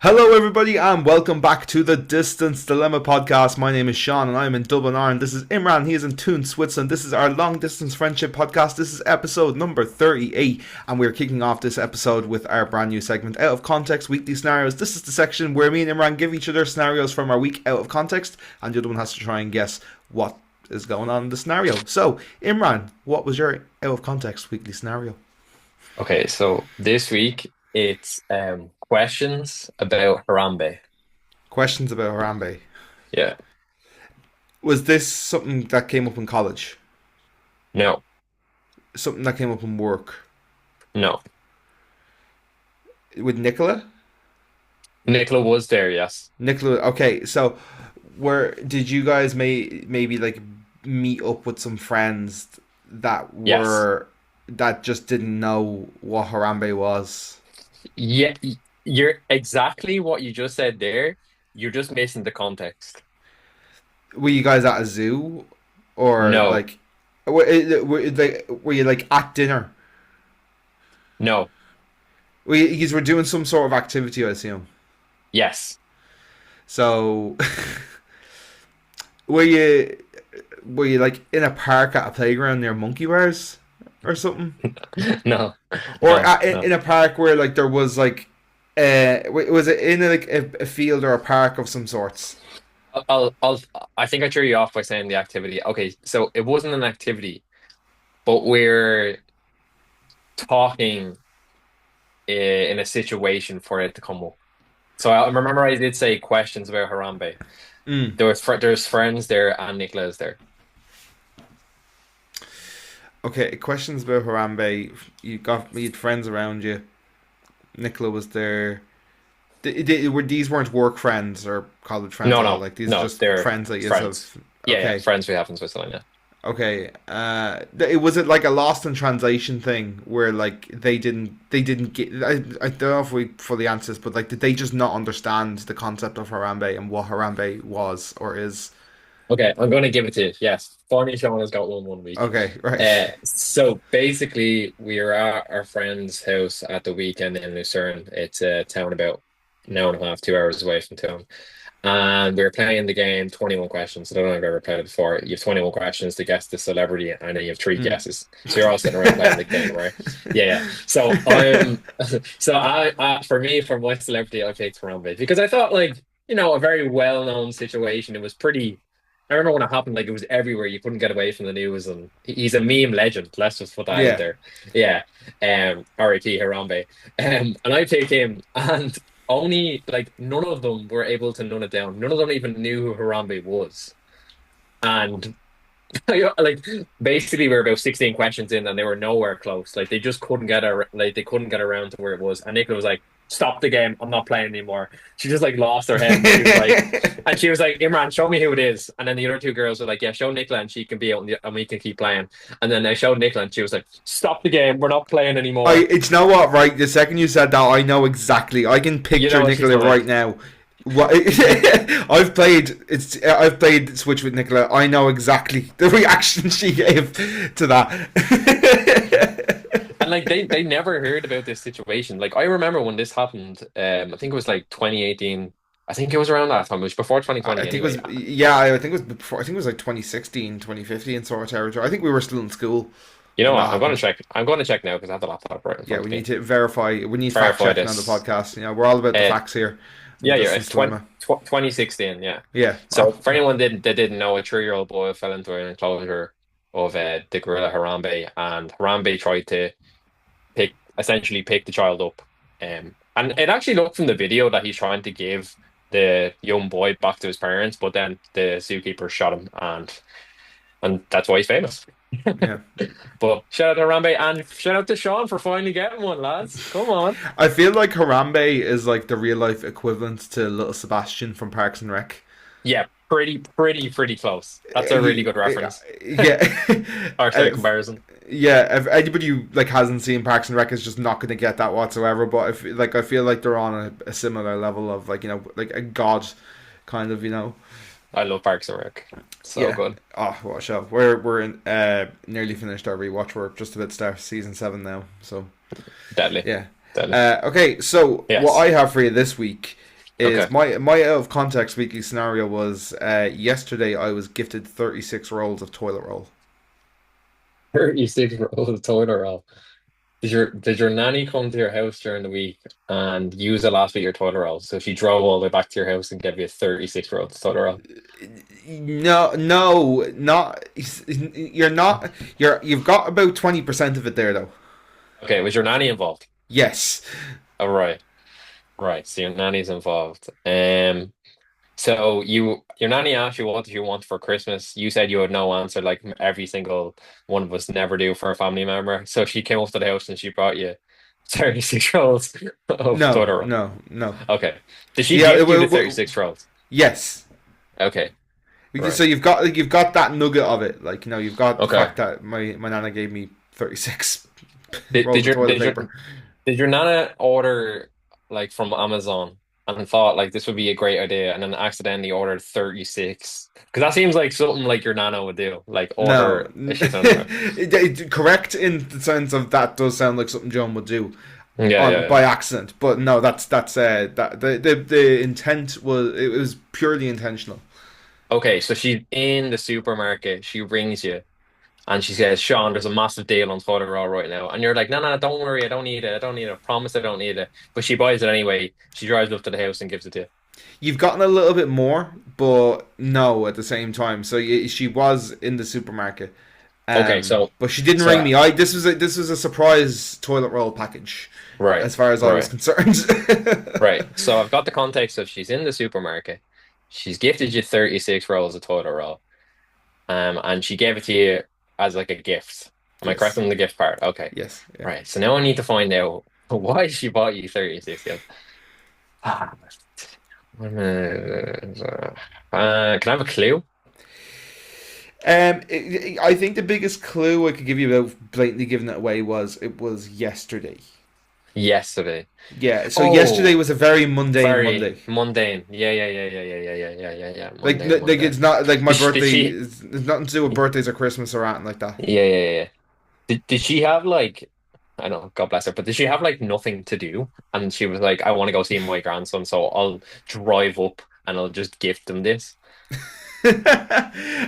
Hello, everybody, and welcome back to the Distance Dilemma podcast. My name is Shaun, and I'm in Dublin, Ireland. This is Imran. He is in Thun, Switzerland. This is our long distance friendship podcast. This is episode number 38, and we're kicking off this episode with our brand new segment, Out of Context Weekly Scenarios. This is the section where me and Imran give each other scenarios from our week out of context, and the other one has to try and guess what is going on in the scenario. So, Imran, what was your out of context weekly scenario? Okay, so this week it's questions about Harambe. Questions about Harambe. Yeah. Was this something that came up in college? No, Something that came up in work? no. With Nicola? Nicola was there, yes. Nicola, okay, so where did you guys maybe like meet up with some friends that Yes. were that just didn't know what Harambe was? Yeah, you're exactly what you just said there. You're just missing the context. Were you guys at a zoo or No, like were you like at dinner? no, You were doing some sort of activity, I assume. yes. So were you were you like in a park at a playground near monkey bars or something? No, Or no, no. in a park where like there was like was it in like a field or a park of some sorts? I think I threw you off by saying the activity. Okay, so it wasn't an activity, but we're talking in a situation for it to come up. So I remember I did say questions about Harambe. Mm. There's friends there and Nicola is there. Okay, questions about Harambe. You had friends around you. Nicola was there. These weren't work friends or college friends No, at all. no, Like these are no, just they're friends that you have. friends. Yeah, yeah, Okay, friends we have in Switzerland. Yeah. okay. It was it like a lost in translation thing where like they didn't get. I don't know if we fully answer this, but like did they just not understand the concept of Harambe and what Harambe was or is? Okay, I'm going to give it to you. Yes, funny Shaun has got one week. Okay, right. So basically, we were at our friend's house at the weekend in Lucerne. It's a town about an hour and a half, 2 hours away from town. And we were playing the game 21 questions. I don't know if I've ever played it before. You have 21 questions to guess the celebrity, and then you have three Mm. guesses. So you're all sitting around playing the game, right? Yeah, yeah. So for me, for my celebrity, I picked Harambe because I thought, like, a very well-known situation. It was pretty. I remember when it happened, like, it was everywhere. You couldn't get away from the news, and he's a meme legend. Let's just put that out Yeah. there. Yeah. R.I.P. Harambe. And I picked him, and only like none of them were able to none it down. None of them even knew who Harambe was. And like basically we were about 16 questions in and they were nowhere close. Like they just couldn't they couldn't get around to where it was. And Nicola was like, "Stop the game. I'm not playing anymore." She just like lost her head and she was like, "Imran, show me who it is." And then the other two girls were like, "Yeah, show Nicola and she can be out and we can keep playing." And then I showed Nicola and she was like, "Stop the game. We're not playing anymore." It's you know what, right? The second you said that, I know exactly. I can You know picture what she's Nicola like. right now. What I've played Switch with Nicola. I know exactly the reaction she gave to that. And like they never heard about this situation. Like I remember when this happened, I think it was like 2018. I think it was around that time. It was before I 2020 think it anyway. was yeah. I think it was before. I think it was like 2016, 2015 sort of territory. I think we were still in school You know when that what? I'm going to happened. check. I'm going to check now because I have the laptop right in Yeah, front we of need me. to verify. We need fact Verify checking on the this. podcast. We're all about the Uh, facts here. The yeah, yeah, distance it's 20, dilemma. 2016. Yeah. Yeah. So Oh, for anyone that didn't know, a 3-year-old boy fell into an enclosure of the gorilla Harambe, and Harambe tried to essentially pick the child up. And it actually looked from the video that he's trying to give the young boy back to his parents, but then the zookeeper shot him, and that's why he's famous. yeah. But shout out to Harambe and shout out to Shaun for finally getting one, lads. Come on. I feel like Harambe is like the real life equivalent to Little Sebastian from Parks and Rec. Yeah, pretty close. That's a really He, good reference yeah, or Uh, say comparison. yeah. If anybody who like hasn't seen Parks and Rec is just not going to get that whatsoever. But if like I feel like they're on a similar level of like like a god kind of I love Parks and Rec. So yeah. good. Oh, what a show! We're in, nearly finished our rewatch. We're just about to start season 7 now. So Deadly. yeah. Deadly. Okay, so what Yes. I have for you this week is Okay. my out of context weekly scenario was yesterday I was gifted 36 rolls of toilet roll. 36 rolls of toilet roll. Did your nanny come to your house during the week and use the last bit of your toilet roll? So she drove all the way back to your house and gave you 36 rolls of toilet roll. No, no, not you're not you've got about 20% of it there though. Okay, was your nanny involved? Yes. Oh, right. Right. So your nanny's involved. So your nanny asked you what did you want for Christmas. You said you had no answer, like every single one of us never do for a family member. So she came up to the house and she brought you 36 rolls of No, toilet roll. no, no. Okay. Did she Yeah, gift you the 36 rolls? yes. Okay. So Right. you've got that nugget of it. Like, you've got the Okay. fact that my nana gave me 36 Did, rolls did of your toilet did your paper. did your nana order like from Amazon and thought like this would be a great idea and then accidentally ordered 36? Because that seems like something like your nana would do, like No. order a shit ton of them. Correct in the sense of that does sound like something John would do Yeah, on yeah. by accident, but no, that's that the intent was it was purely intentional. Okay, so she's in the supermarket. She rings you and she says, Sean, there's a massive deal on toilet roll right now. And you're like, no, no, don't worry. I don't need it. I don't need it. I promise I don't need it. But she buys it anyway. She drives up to the house and gives it to you. You've gotten a little bit more, but no, at the same time. So she was in the supermarket, Okay, but she didn't ring so, me. I this was a surprise toilet roll package, right, as far as I was right, concerned. right. So I've got the context of she's in the supermarket. She's gifted you 36 rolls of toilet roll. And she gave it to you as like a gift. Am I correct Yes, on the gift part? Okay. yes, yeah. Right. So now I need to find out why she bought you 36 gifts. Ah, can I have a clue? I think the biggest clue I could give you about blatantly giving it away was it was yesterday. Yesterday. Yeah, so yesterday Oh, was a very mundane very Monday. mundane. Yeah, yeah, yeah, yeah, yeah, yeah, yeah, yeah, yeah, yeah. Like, Mundane, it's mundane. not like my Did birthday. she? It's nothing to do with birthdays or Christmas or anything like that. Yeah, yeah, yeah. Did she have like? I know, God bless her, but did she have like nothing to do? And she was like, I want to go see my grandson, so I'll drive up and I'll just gift him this.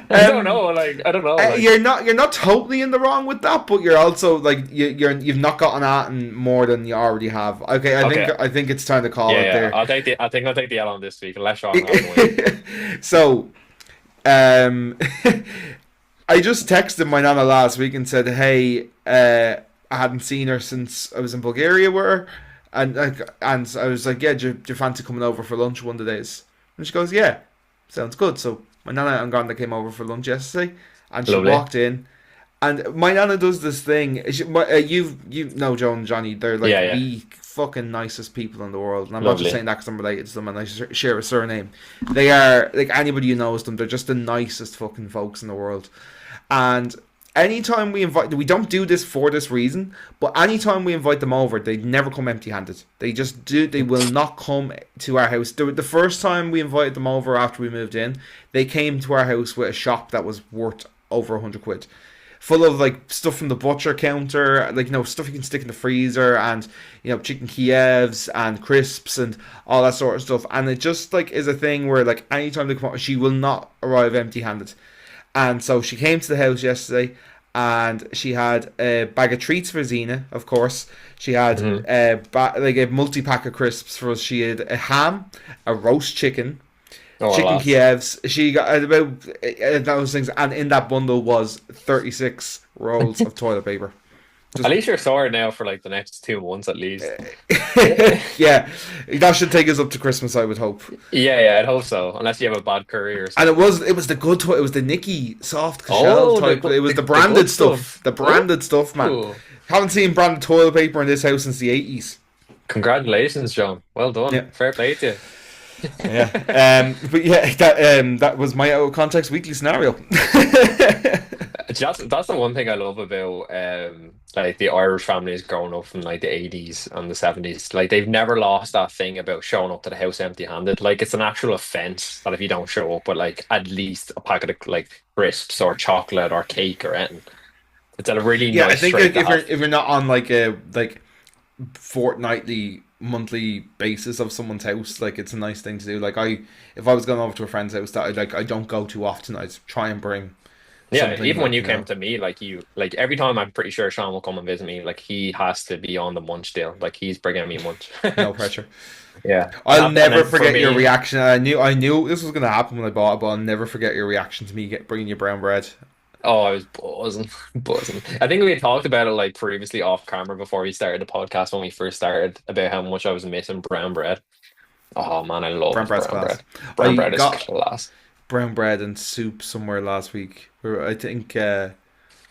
I don't um, know, like I don't know, like you're not totally in the wrong with that, but you're also like you've not gotten at and more than you already have. Okay, I think okay, I think it's time to call yeah, it yeah. there. I think I'll take the L on this week, unless Sean has one. So, um, I just texted my nana last week and said, "Hey, I hadn't seen her since I was in Bulgaria with her, and I was like, yeah, do you fancy coming over for lunch one of the days?" And she goes, "Yeah, sounds good." So my nana and Granda came over for lunch yesterday, and she Lovely. walked in, and my nana does this thing. You know Joe and Johnny, they're Yeah, like yeah, the fucking nicest people in the world, and I'm not just lovely. saying that because I'm related to them and I share a surname. They are like anybody who knows them. They're just the nicest fucking folks in the world, and. Anytime we invite, we don't do this for this reason, but anytime we invite them over, they never come empty-handed. They just do. They will not come to our house. The first time we invited them over after we moved in, they came to our house with a shop that was worth over 100 quid, full of like stuff from the butcher counter, like stuff you can stick in the freezer, and chicken Kievs and crisps and all that sort of stuff. And it just like is a thing where like anytime they come over, she will not arrive empty-handed. And so she came to the house yesterday, and she had a bag of treats for Xena, of course. She had Hmm. like a multi pack of crisps for us. She had a ham, a roast chicken, Oh, chicken alas. Kievs. She got about those things, and in that bundle was 36 rolls of toilet paper. At Just least you're sorted now for like the next 2 months at least. yeah, that should take us up to Christmas, I would hope. Yeah, yeah, I'd hope so. Unless you have a bad curry or And it something. was it was the good it was the Nikki soft shell Oh, type. It was the the good branded stuff. stuff. The Oh, branded stuff, man. Haven't seen branded toilet paper in this house since the 80s. congratulations, John. Well Yeah. done. Fair play to Yeah. you. But yeah, that was my out of context weekly scenario. That's the one thing I love about like the Irish families growing up from like the 80s and the 70s. Like they've never lost that thing about showing up to the house empty-handed. Like it's an actual offense that if you don't show up with like at least a packet of like crisps or chocolate or cake or anything. It's a really Yeah, I nice think trait like, to if you're have. if you're not on like a fortnightly monthly basis of someone's house, like it's a nice thing to do. Like if I was going over to a friend's house that I don't go too often, I'd try and bring Yeah, something even when like you came to me, like every time I'm pretty sure Shaun will come and visit me, like he has to be on the munch deal. Like he's bringing me munch. no pressure. Yeah. I'll And never then for forget your me, reaction. I knew this was gonna happen when I bought it, but I'll never forget your reaction to me bringing you brown bread. oh, I was buzzing, buzzing. I think we had talked about it like previously off camera before we started the podcast when we first started about how much I was missing brown bread. Oh man, I Brown love bread's brown class. bread. Brown I bread is got class. brown bread and soup somewhere last week. Where I think I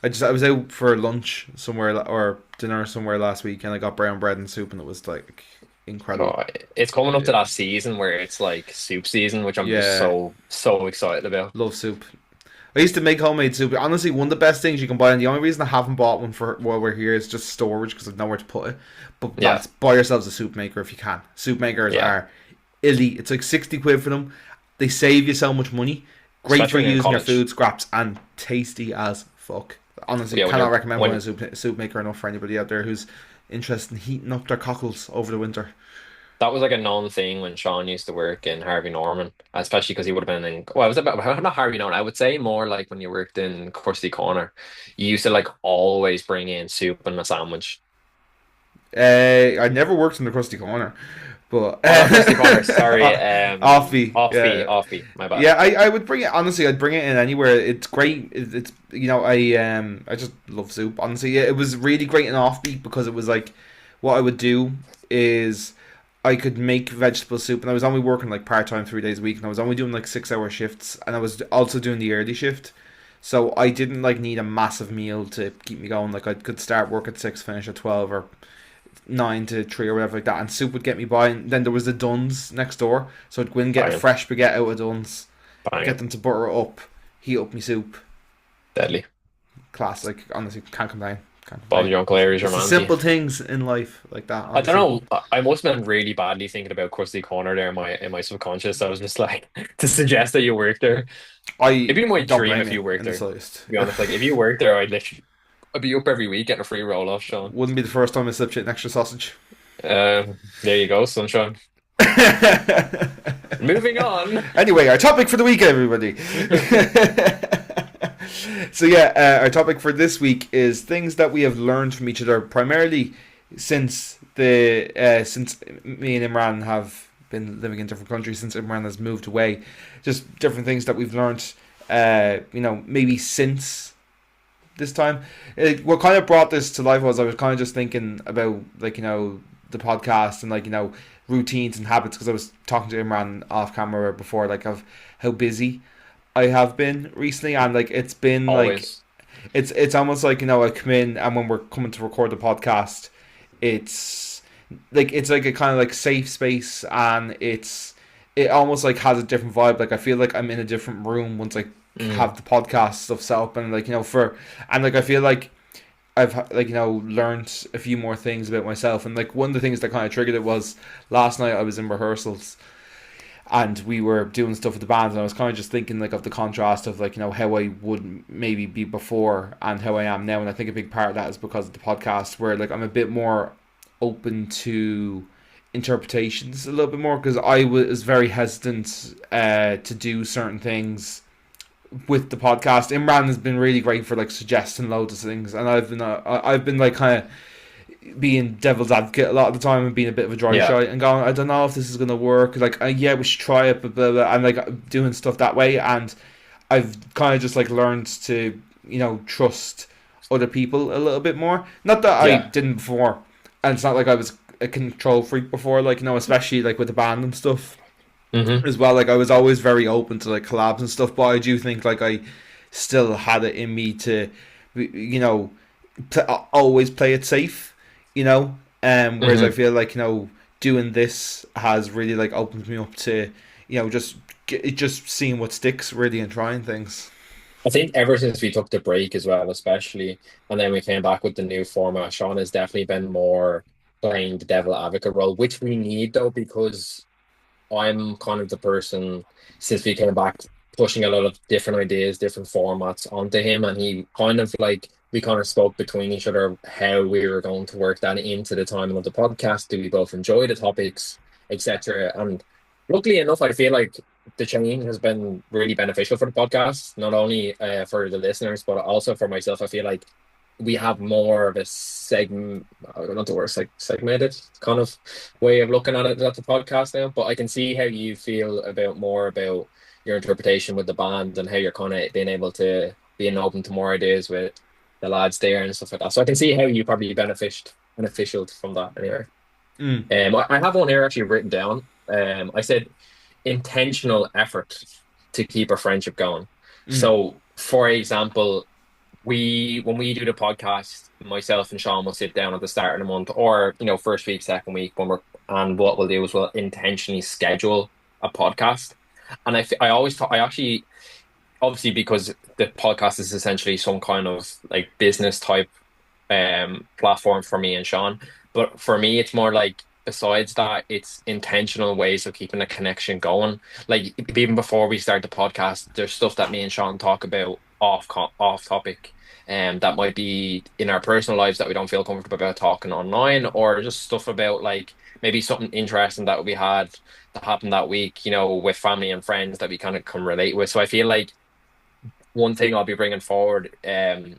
was out for lunch somewhere or dinner somewhere last week, and I got brown bread and soup, and it was like incredible. Oh, it's coming up Yeah, to that season where it's like soup season, which I'm just yeah, so excited about. love soup. I used to make homemade soup. Honestly, one of the best things you can buy, and the only reason I haven't bought one for while we're here is just storage because I've nowhere to put it. But Yeah, lads, buy yourselves a soup maker if you can. Soup makers yeah. are elite. It's like 60 quid for them. They save you so much money. Great for Especially when you're in using your college. food scraps and tasty as fuck. Honestly, Yeah, cannot recommend buying when a soup maker enough for anybody out there who's interested in heating up their cockles over the winter. that was like a known thing when Shaun used to work in Harvey Norman, especially because he would have been in, well, it was about not Harvey Norman. I would say more like when you worked in Krusty Corner, you used to like always bring in soup and a sandwich. I never worked in the crusty corner, but Oh, not Krusty Corner, sorry, offie, Offie, yeah, Offie, my bad. yeah. I would bring it. Honestly, I'd bring it in anywhere. It's great. It's I just love soup. Honestly, yeah, it was really great in offbeat because it was like what I would do is I could make vegetable soup, and I was only working like part time 3 days a week, and I was only doing like 6 hour shifts, and I was also doing the early shift. So I didn't like need a massive meal to keep me going. Like I could start work at 6, finish at 12, or 9 to 3 or whatever like that, and soup would get me by. And then there was the Duns next door, so I'd go and get a Banging, fresh baguette out of Duns, get banging, them to butter it up, heat up my soup. deadly. Class, like honestly, can't complain. Can't Bob's complain. your Uncle Larry's your It's the manty. simple things in life like that, I don't honestly. know. I must have been really badly thinking about Krusty Corner there in my subconscious. I was just like to suggest that you work there. It'd I be my don't dream blame if you you worked in the there. To slightest. be honest, like if you worked there, I'd be up every week getting a free roll off, Sean. Wouldn't be the first time I slipped you an extra sausage. There you go, sunshine. Moving on. Anyway, our topic for the week, everybody. So yeah, our topic for this week is things that we have learned from each other, primarily since me and Imran have been living in different countries, since Imran has moved away. Just different things that we've learned, maybe since this time. What kind of brought this to life was I was kind of just thinking about the podcast and routines and habits, because I was talking to Imran off camera before, like, of how busy I have been recently, and like it's been like Always. it's almost like I come in, and when we're coming to record the podcast, it's it's like a kind of like safe space, and it almost like has a different vibe. Like I feel like I'm in a different room once I Mm, have the podcast stuff set up, and I feel like I've learned a few more things about myself, and like one of the things that kind of triggered it was last night I was in rehearsals, and we were doing stuff with the band, and I was kind of just thinking like of the contrast of how I would maybe be before and how I am now. And I think a big part of that is because of the podcast, where like I'm a bit more open to interpretations a little bit more, because I was very hesitant to do certain things with the podcast. Imran has been really great for like suggesting loads of things, and I've been like kind of being devil's advocate a lot of the time, and being a bit of a dry yeah. shot and going, I don't know if this is gonna work. Like, yeah, we should try it, but blah, blah, and like doing stuff that way. And I've kind of just like learned to trust other people a little bit more. Not that I Yeah. didn't before, and it's not like I was a control freak before. Like especially like with the band and stuff Hmm. as well. Like I was always very open to like collabs and stuff, but I do think like I still had it in me to, you know, always play it safe, you know. Whereas I Hmm. feel like doing this has really like opened me up to just seeing what sticks really and trying things. I think ever since we took the break as well, especially, and then we came back with the new format, Sean has definitely been more playing the devil advocate role, which we need though, because I'm kind of the person since we came back pushing a lot of different ideas, different formats onto him, and he kind of like we kind of spoke between each other how we were going to work that into the timing of the podcast. Do we both enjoy the topics, etc.? And luckily enough, I feel like the change has been really beneficial for the podcast, not only for the listeners, but also for myself. I feel like we have more of a segment, I don't know the word, like segmented kind of way of looking at it at the podcast now. But I can see how you feel about more about your interpretation with the band and how you're kind of being able to being open to more ideas with the lads there and stuff like that. So I can see how you probably beneficial from that anyway. Mm, I have one here actually written down. I said intentional effort to keep a friendship going. mm, So, for example, we when we do the podcast, myself and Shaun will sit down at the start of the month, or first week, second week, and what we'll do is we'll intentionally schedule a podcast. And I always thought I actually obviously because the podcast is essentially some kind of like business type platform for me and Shaun. But for me, it's more like besides that, it's intentional ways of keeping a connection going. Like even before we start the podcast, there's stuff that me and Shaun talk about off topic. That might be in our personal lives that we don't feel comfortable about talking online, or just stuff about like maybe something interesting that we had that happened that week, with family and friends that we kind of can relate with. So I feel like one thing I'll be bringing forward, kind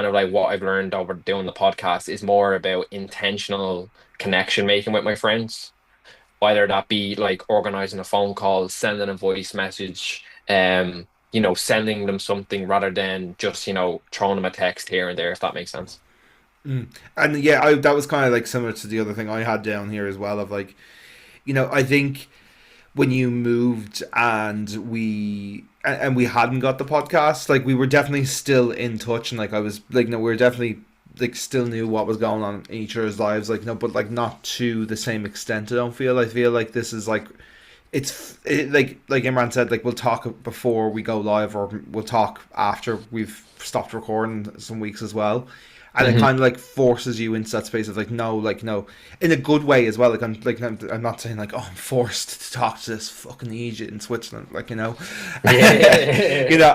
of like what I've learned over doing the podcast, is more about intentional connection making with my friends, whether that be like organizing a phone call, sending a voice message, sending them something rather than just, throwing them a text here and there, if that makes sense. mm. And yeah, that was kind of like similar to the other thing I had down here as well. Of like, I think when you moved and we hadn't got the podcast, like we were definitely still in touch, and like I was like, no, we were definitely like still knew what was going on in each other's lives, like no, but like not to the same extent. I feel like this is like like Imran said, like we'll talk before we go live, or we'll talk after we've stopped recording some weeks as well, and it Hmm. kind of like forces you into that space of like no, in a good way as well. I'm not saying like, oh, I'm forced to talk to this fucking idiot in Switzerland, like Yeah.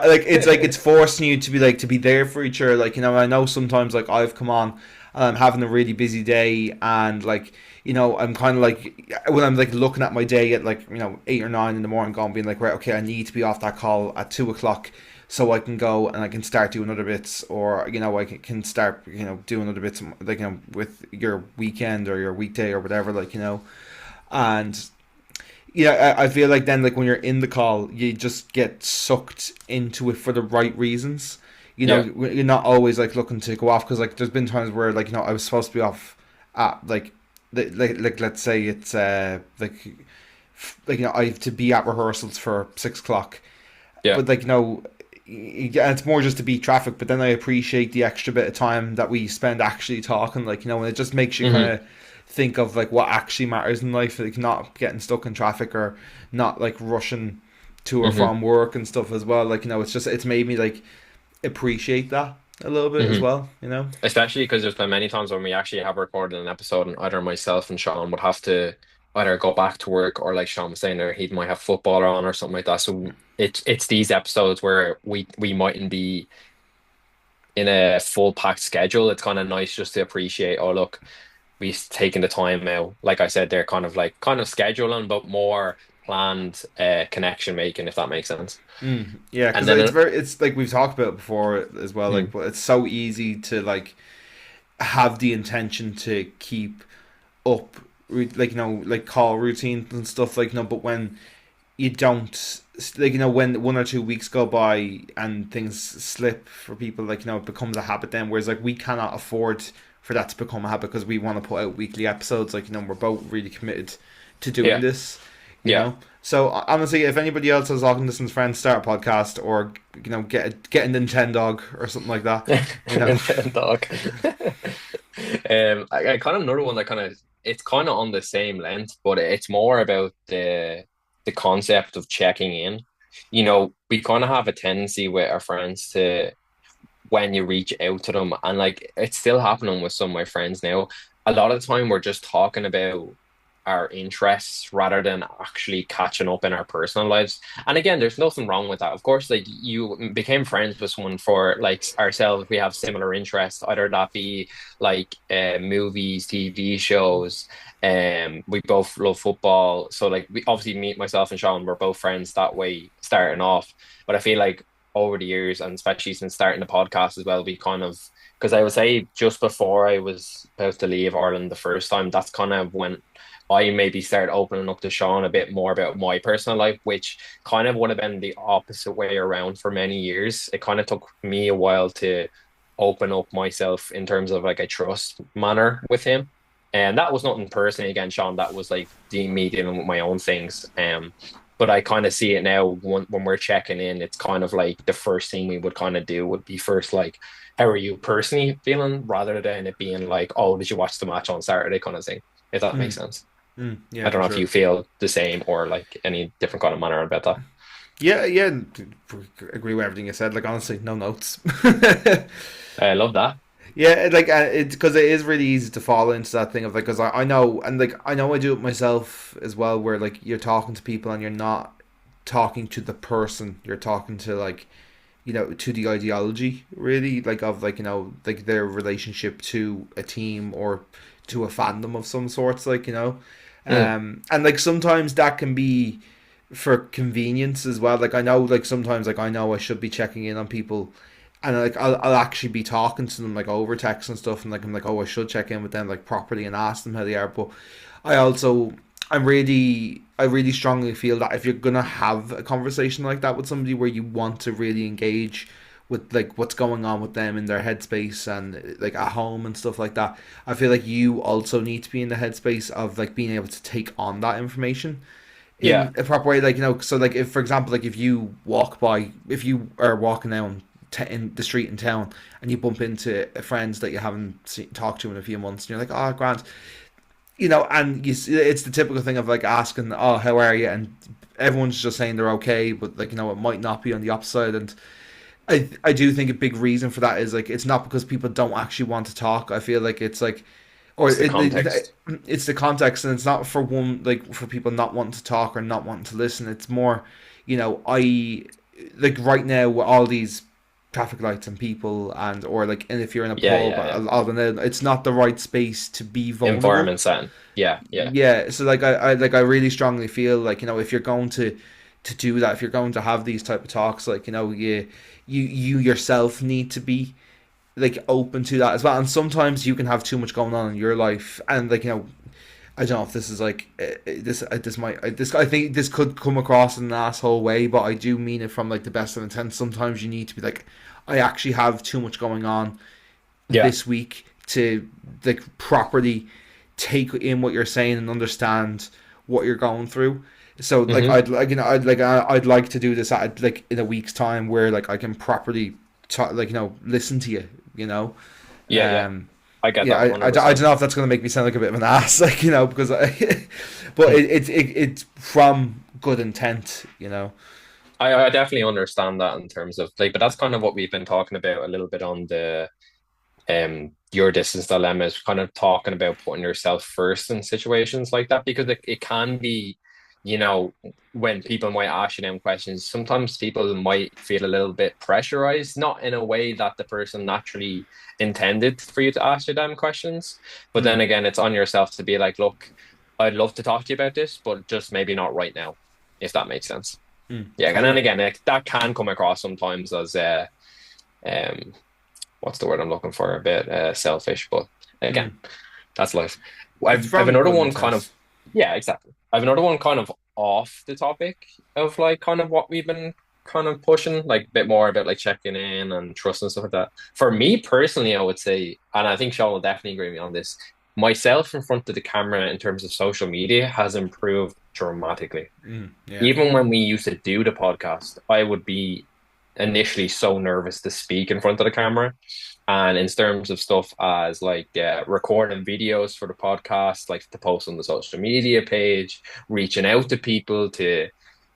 like it's forcing you to be like to be there for each other. Like I know sometimes like I've come on and I'm having a really busy day, and like I'm kind of like when I'm like looking at my day at like 8 or 9 in the morning, going being like, right, okay, I need to be off that call at 2 o'clock so I can go and I can start doing other bits, or I can start doing other bits like with your weekend or your weekday or whatever, like and yeah, I feel like then like when you're in the call, you just get sucked into it for the right reasons. Yeah. You're not always like looking to go off, because like there's been times where like I was supposed to be off at like let's say it's like I have to be at rehearsals for 6 o'clock, Yeah. but like yeah, it's more just to beat traffic. But then I appreciate the extra bit of time that we spend actually talking, like and it just makes you kind Hmm. of think of like what actually matters in life, like not getting stuck in traffic, or not like rushing to or Hmm. from work and stuff as well. Like it's made me like appreciate that a little bit as Hmm. well. Especially because there's been many times when we actually have recorded an episode and either myself and Shaun would have to either go back to work, or like Shaun was saying there, he might have football on or something like that. So it's these episodes where we mightn't be in a full packed schedule. It's kind of nice just to appreciate, oh look, we've taken the time out. Like I said, they're kind of scheduling, but more planned connection making, if that makes sense. Yeah, And because then it's like we've talked about it before as well, like mm, but it's so easy to like have the intention to keep up like like call routines and stuff, like but when you don't, like when 1 or 2 weeks go by and things slip for people, like it becomes a habit then, whereas like we cannot afford for that to become a habit, because we want to put out weekly episodes, like we're both really committed to doing yeah, this you yeah. know so honestly, if anybody else has long distance friends, start a podcast, or get a Nintendo or something like that you know Nintendo dog. I kind of another one that kind of it's kind of on the same length, but it's more about the concept of checking in. We kind of have a tendency with our friends to when you reach out to them, and like it's still happening with some of my friends now. A lot of the time, we're just talking about. our interests rather than actually catching up in our personal lives. And again, there's nothing wrong with that. Of course, like you became friends with someone for like ourselves, we have similar interests, either that be like movies, TV shows. We both love football. So like we obviously meet myself and Shaun, we're both friends that way starting off. But I feel like over the years, and especially since starting the podcast as well, we kind of because I would say just before I was about to leave Ireland the first time, that's kind of when I maybe started opening up to Shaun a bit more about my personal life, which kind of would have been the opposite way around for many years. It kind of took me a while to open up myself in terms of like a trust manner with him. And that was nothing personally against Shaun. That was like me dealing with my own things. But I kind of see it now when we're checking in. It's kind of like the first thing we would kind of do would be first like, how are you personally feeling, rather than it being like, oh, did you watch the match on Saturday kind of thing. If that makes Mm, sense. yeah, I don't for know if you sure. feel the same or like any different kind of manner about that. Yeah, yeah, agree with everything you said. Like honestly, no notes. I love that. Yeah, like it's because it is really easy to fall into that thing of like, because I know, and like I know I do it myself as well, where like you're talking to people and you're not talking to the person, you're talking to like, to the ideology really, like of like, like their relationship to a team or to a fandom of some sorts, like, Mm, and like sometimes that can be for convenience as well. Like I know, like sometimes, like I know I should be checking in on people, and like I'll actually be talking to them like over text and stuff, and like I'm like, oh, I should check in with them like properly and ask them how they are. But I also I really strongly feel that if you're gonna have a conversation like that with somebody where you want to really engage with like what's going on with them in their headspace and like at home and stuff like that, I feel like you also need to be in the headspace of like being able to take on that information yeah. in a proper way. Like, so like if, for example, like if you are walking down in the street in town and you bump into friends that you haven't talked to in a few months, and you're like, oh, Grant, and it's the typical thing of like asking, oh, how are you? And everyone's just saying they're okay, but like, it might not be on the opposite. And I do think a big reason for that is like it's not because people don't actually want to talk. I feel like it's like, or It's the context. it's the context, and it's not for one, like for people not wanting to talk or not wanting to listen. It's more, I like right now with all these traffic lights and people, or like, and if you're in a Yeah, pub, yeah, yeah. it's not the right space to be vulnerable. Environment setting. Yeah, yeah. Yeah, so like I really strongly feel like, if you're going to do that, if you're going to have these type of talks, like, you yourself need to be like open to that as well. And sometimes you can have too much going on in your life, and like, I don't know if this is like this might this I think this could come across in an asshole way, but I do mean it from like the best of intent. Sometimes you need to be like, I actually have too much going on Yeah. this week to like properly take in what you're saying and understand what you're going through. So like Hmm. I'd like to do this at like in a week's time where like I can properly like, listen to you, you know. Yeah, yeah. Um, I get yeah, that I 100%. don't know if that's gonna make me sound like a bit of an ass, like, because but it's from good intent, you know. I definitely understand that in terms of like, but that's kind of what we've been talking about a little bit on the your distance dilemma, is kind of talking about putting yourself first in situations like that, because it can be, you know, when people might ask you them questions, sometimes people might feel a little bit pressurized, not in a way that the person naturally intended for you to ask you them questions, but Mm, then again, it's on yourself to be like, look, I'd love to talk to you about this, but just maybe not right now, if that makes sense. Yeah, for and then sure. again, that can come across sometimes as um what's the word I'm looking for? A bit selfish, but again, Mm. that's life. It's I've from another good one kind of, intent. yeah, exactly. I've another one kind of off the topic of like kind of what we've been kind of pushing, like a bit more about like checking in and trust and stuff like that. For me personally, I would say, and I think Shaun will definitely agree with me on this, myself in front of the camera in terms of social media has improved dramatically. Yeah. Even when we used to do the podcast, I would be initially so nervous to speak in front of the camera. And in terms of stuff as like recording videos for the podcast, like to post on the social media page, reaching out to people to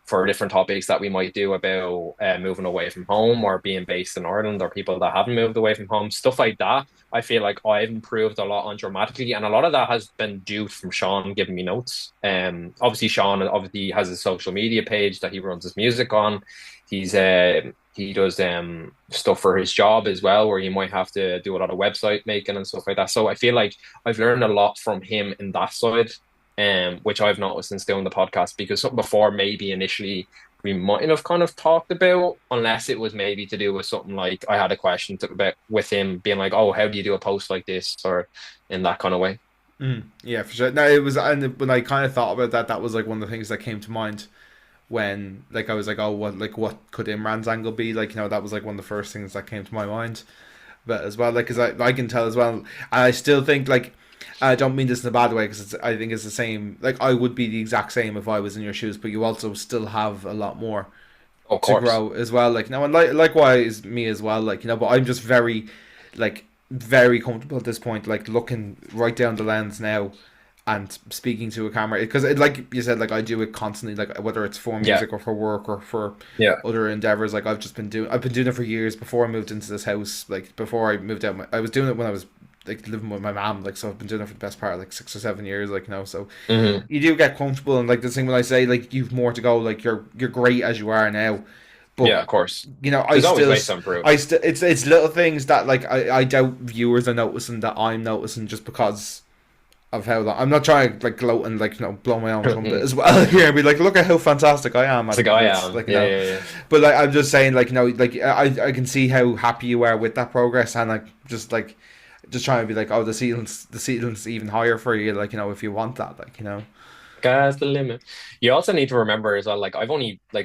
for different topics that we might do about moving away from home or being based in Ireland or people that haven't moved away from home, stuff like that. I feel like I've improved a lot on dramatically, and a lot of that has been due from Shaun giving me notes. Obviously Shaun obviously has a social media page that he runs his music on. He does stuff for his job as well, where he might have to do a lot of website making and stuff like that. So I feel like I've learned a lot from him in that side, which I've noticed since doing the podcast, because something before maybe initially we might have kind of talked about, unless it was maybe to do with something like I had a question about with him being like, oh, how do you do a post like this, or in that kind of way. Yeah, for sure. No, it was, and when I kind of thought about that, that was like one of the things that came to mind when, like, I was like, oh, what could Imran's angle be? Like, that was like one of the first things that came to my mind. But as well, like, because I can tell as well, and I still think, like, I don't mean this in a bad way, because I think it's the same. Like, I would be the exact same if I was in your shoes, but you also still have a lot more Of to course. grow as well. Like, and likewise me as well. Like, but I'm just very, like, very comfortable at this point. Like, looking right down the lens now and speaking to a camera, because like you said, like, I do it constantly. Like, whether it's for Yeah. music or for work or for Yeah. other endeavors. Like, I've been doing it for years before I moved into this house. Like, before I moved out, I was doing it when I was like living with my mom. Like, so I've been doing it for the best part of like 6 or 7 years. Like, so Hmm. you do get comfortable, and like the thing when I say like you've more to go, like you're great as you are now, but Yeah, of course. I There's always still ways to improve. it's little things that like I doubt viewers are noticing that I'm noticing, just because of how long. I'm not trying to like gloat and like blow my own trumpet as well here and be like, look at how fantastic I am It's at like I this, am. like, Yeah, yeah, yeah. but like I'm just saying, like, like I can see how happy you are with that progress, and like just trying to be like, oh, the ceiling's even higher for you, like, if you want that, like. Sky's the limit. You also need to remember as well, like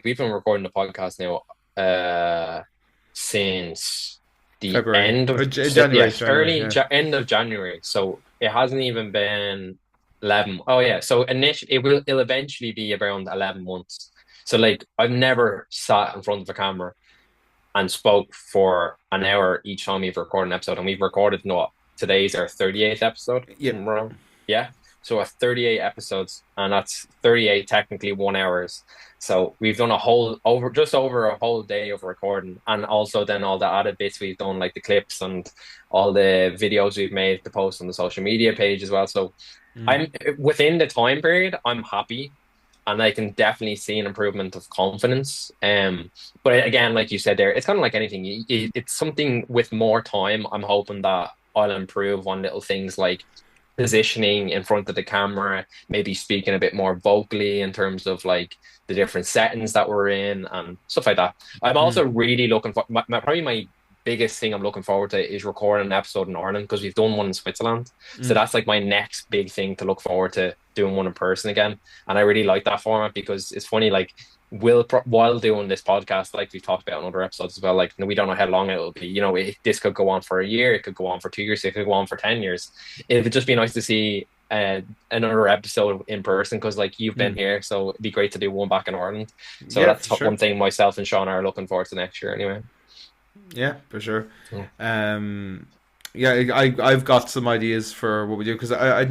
we've been recording the podcast now since the February end or of January, early yeah. end of January. So it hasn't even been 11. Oh yeah, so initially it'll eventually be around 11 months. So like I've never sat in front of a camera and spoke for an hour each time we've recorded an episode, and we've recorded no today's our 38th episode, if Yeah. I'm wrong. Yeah. So 38 episodes, and that's 38 technically 1 hours. So we've done a whole just over a whole day of recording, and also then all the added bits we've done, like the clips and all the videos we've made to post on the social media page as well. So Mm. I'm within the time period, I'm happy, and I can definitely see an improvement of confidence. But again, like you said there, it's kind of like anything. It's something with more time. I'm hoping that I'll improve on little things like positioning in front of the camera, maybe speaking a bit more vocally in terms of like the different settings that we're in and stuff like that. I'm Mm. also really looking for probably my biggest thing I'm looking forward to is recording an episode in Ireland, because we've done one in Switzerland. So Mm. that's like my next big thing to look forward to, doing one in person again. And I really like that format, because it's funny, like while doing this podcast, like we've talked about in other episodes as well, like we don't know how long it will be. This could go on for a year, it could go on for 2 years, it could go on for 10 years. It would just be nice to see another episode in person, because like you've been Mm. here, so it'd be great to do one back in Ireland. So Yeah, that's for sure. one thing myself and Shaun are looking forward to next year anyway. Yeah, for sure. Yeah. Yeah, I've got some ideas for what we do, because yeah,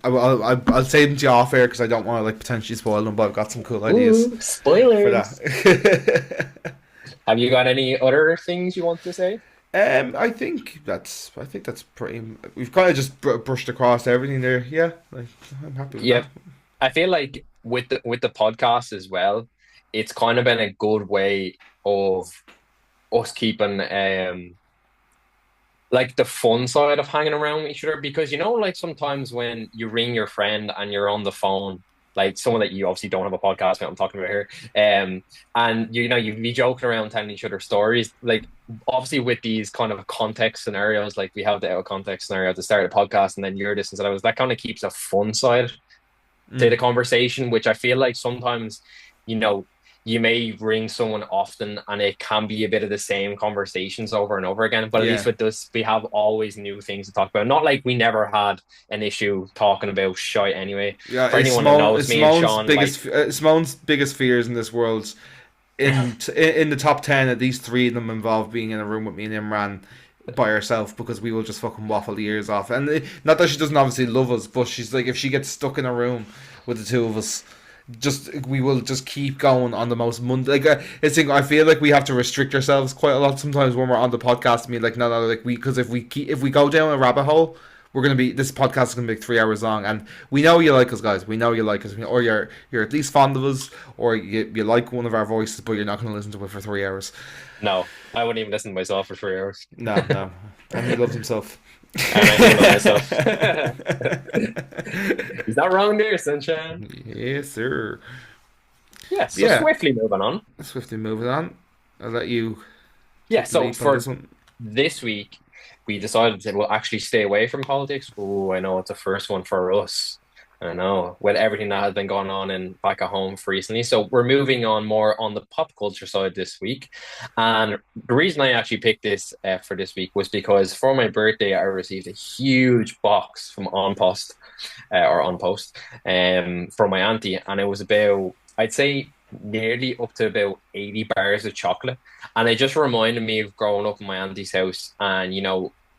I'll say them to you off air, because I don't want to like potentially spoil them, but I've got some cool ideas Ooh, for spoilers. that. Have you got any other things you want to say? I think that's pretty. We've kind of just brushed across everything there. Yeah, like, I'm happy with Yeah, that. I feel like with the podcast as well, it's kind of been a good way of us keeping like the fun side of hanging around with each other, because like sometimes when you ring your friend and you're on the phone, like someone that you obviously don't have a podcast with, I'm talking about here, and you'd be joking around telling each other stories, like obviously with these kind of context scenarios, like we have the out of context scenario at the start of the podcast, and then your distance, and I was that kind of keeps a fun side to Mm. the conversation, which I feel like sometimes, you know, you may ring someone often and it can be a bit of the same conversations over and over again. But at least Yeah, with this, we have always new things to talk about. Not like we never had an issue talking about shite anyway. yeah. For It's anyone that Simone. knows It's me and Simone's Shaun, like, biggest. Simone's biggest fears in this world. In the top 10, at least three of them involve being in a room with me and Imran by herself, because we will just fucking waffle the ears off. And not that she doesn't obviously love us, but she's like, if she gets stuck in a room with the two of us, we will just keep going on the most like I feel like we have to restrict ourselves quite a lot sometimes when we're on the podcast. I mean, like no, like because if we go down a rabbit hole, this podcast is gonna be like 3 hours long, and we know you like us, guys. We know you like us, or you're at least fond of us, or you like one of our voices, but you're not gonna listen to it for 3 hours. No, I wouldn't even listen to myself for 3 hours. No, no, and he loves himself. And I hate myself. Is that wrong there, Sunshine? Yes, sir. Yeah, so Yeah, swiftly moving on. swiftly moving on. I'll let you Yeah, take the so leap on for this one. this week, we decided that we'll actually stay away from politics. Oh, I know it's the first one for us. I know, with everything that has been going on in back at home for recently. So we're moving on more on the pop culture side this week. And the reason I actually picked this for this week was because for my birthday, I received a huge box from On Post or On Post from my auntie. And it was about, I'd say, nearly up to about 80 bars of chocolate. And it just reminded me of growing up in my auntie's house. And,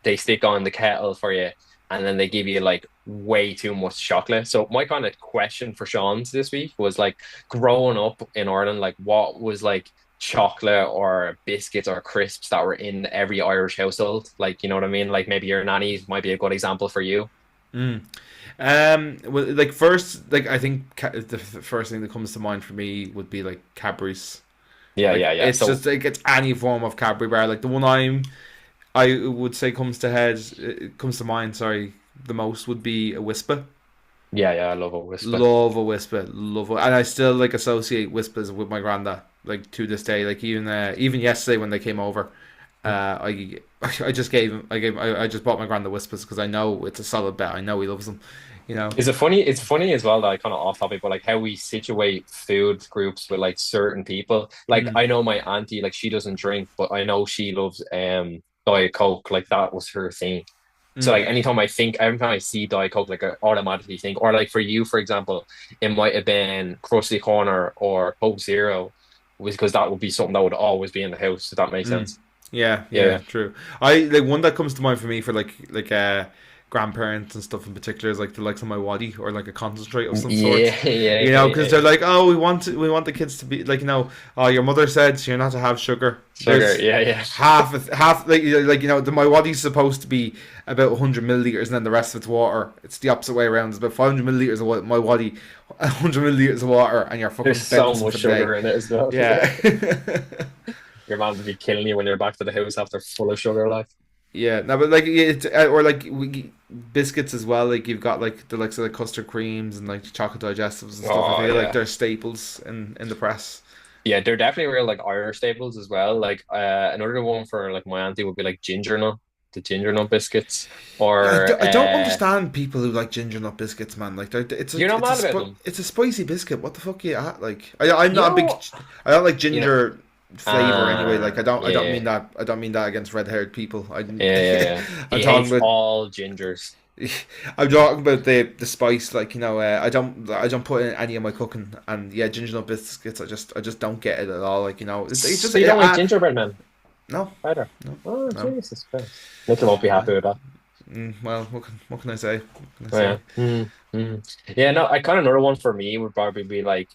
they stick on the kettle for you and then they give you like way too much chocolate. So my kind of question for Sean's this week was like growing up in Ireland, like what was like chocolate or biscuits or crisps that were in every Irish household? Like, you know what I mean? Like maybe your nanny might be a good example for you. Mm. Well, like first, like I think the first thing that comes to mind for me would be like Cadbury's. Yeah, Like yeah, yeah. it's So just like it's any form of Cadbury bar. Like the one I would say comes to mind. Sorry, the most would be a Whisper. yeah, yeah, I love a whisper. Love a Whisper, and I still like associate Whispers with my granddad. Like to this day, like even yesterday when they came over, I I just I just bought my granddad Whispers because I know it's a solid bet. I know he loves them. You know. Is it funny? It's funny as well that I kind of off topic, but like how we situate food groups with like certain people. Like Mm, I know my auntie, like she doesn't drink, but I know she loves Diet Coke. Like that was her thing. So mm. like every time I see Diet Coke, like I automatically think, or like for you, for example, it might have been Krusty Corner or Coke Zero, was because that would be something that would always be in the house. If that makes Mm. sense. Yeah, yeah, Yeah. true. I like one that comes to mind for me for grandparents and stuff in particular is like the likes of my waddy or like a concentrate of some sort. Yeah, yeah, You yeah, know, yeah, because they're yeah. like, oh, we want the kids to be like, oh, your mother said you're not to have sugar. Sugar, There's yeah, yeah. half my waddy's supposed to be about 100 milliliters and then the rest of it's water. It's the opposite way around. It's about 500 milliliters of my waddy, 100 milliliters of water, and you're There's fucking so bent for much the day. sugar in it as well. Yeah. Your mom would be killing you when you're back to the house after full of sugar, like. Yeah, no, but like it's or like biscuits as well. Like you've got like the likes of the custard creams and like chocolate digestives and stuff. I Oh feel like yeah. they're staples in the press. Yeah, they're definitely real like Irish staples as well. Like another one for like my auntie would be like ginger nut, the ginger nut biscuits. Yeah, Or I don't understand people who like ginger nut biscuits, man. Like you're not mad about them. it's a spicy biscuit. What the fuck are you at? Like I'm You not a big know, I don't like you know, ginger flavor anyway. Like I don't yeah, mean that against red haired people. yeah, yeah, yeah. I'm He talking hates about all gingers. I'm talking about the spice, like I don't put in any of my cooking, and yeah, ginger nut biscuits. I just don't get it at all. Like it's just So you don't like gingerbread man no, either? no, Oh, no. Jesus Christ. Nicola won't be happy with that. Well, what can I say? What can I Oh, say? yeah. Yeah, no, I kind of another one for me would probably be like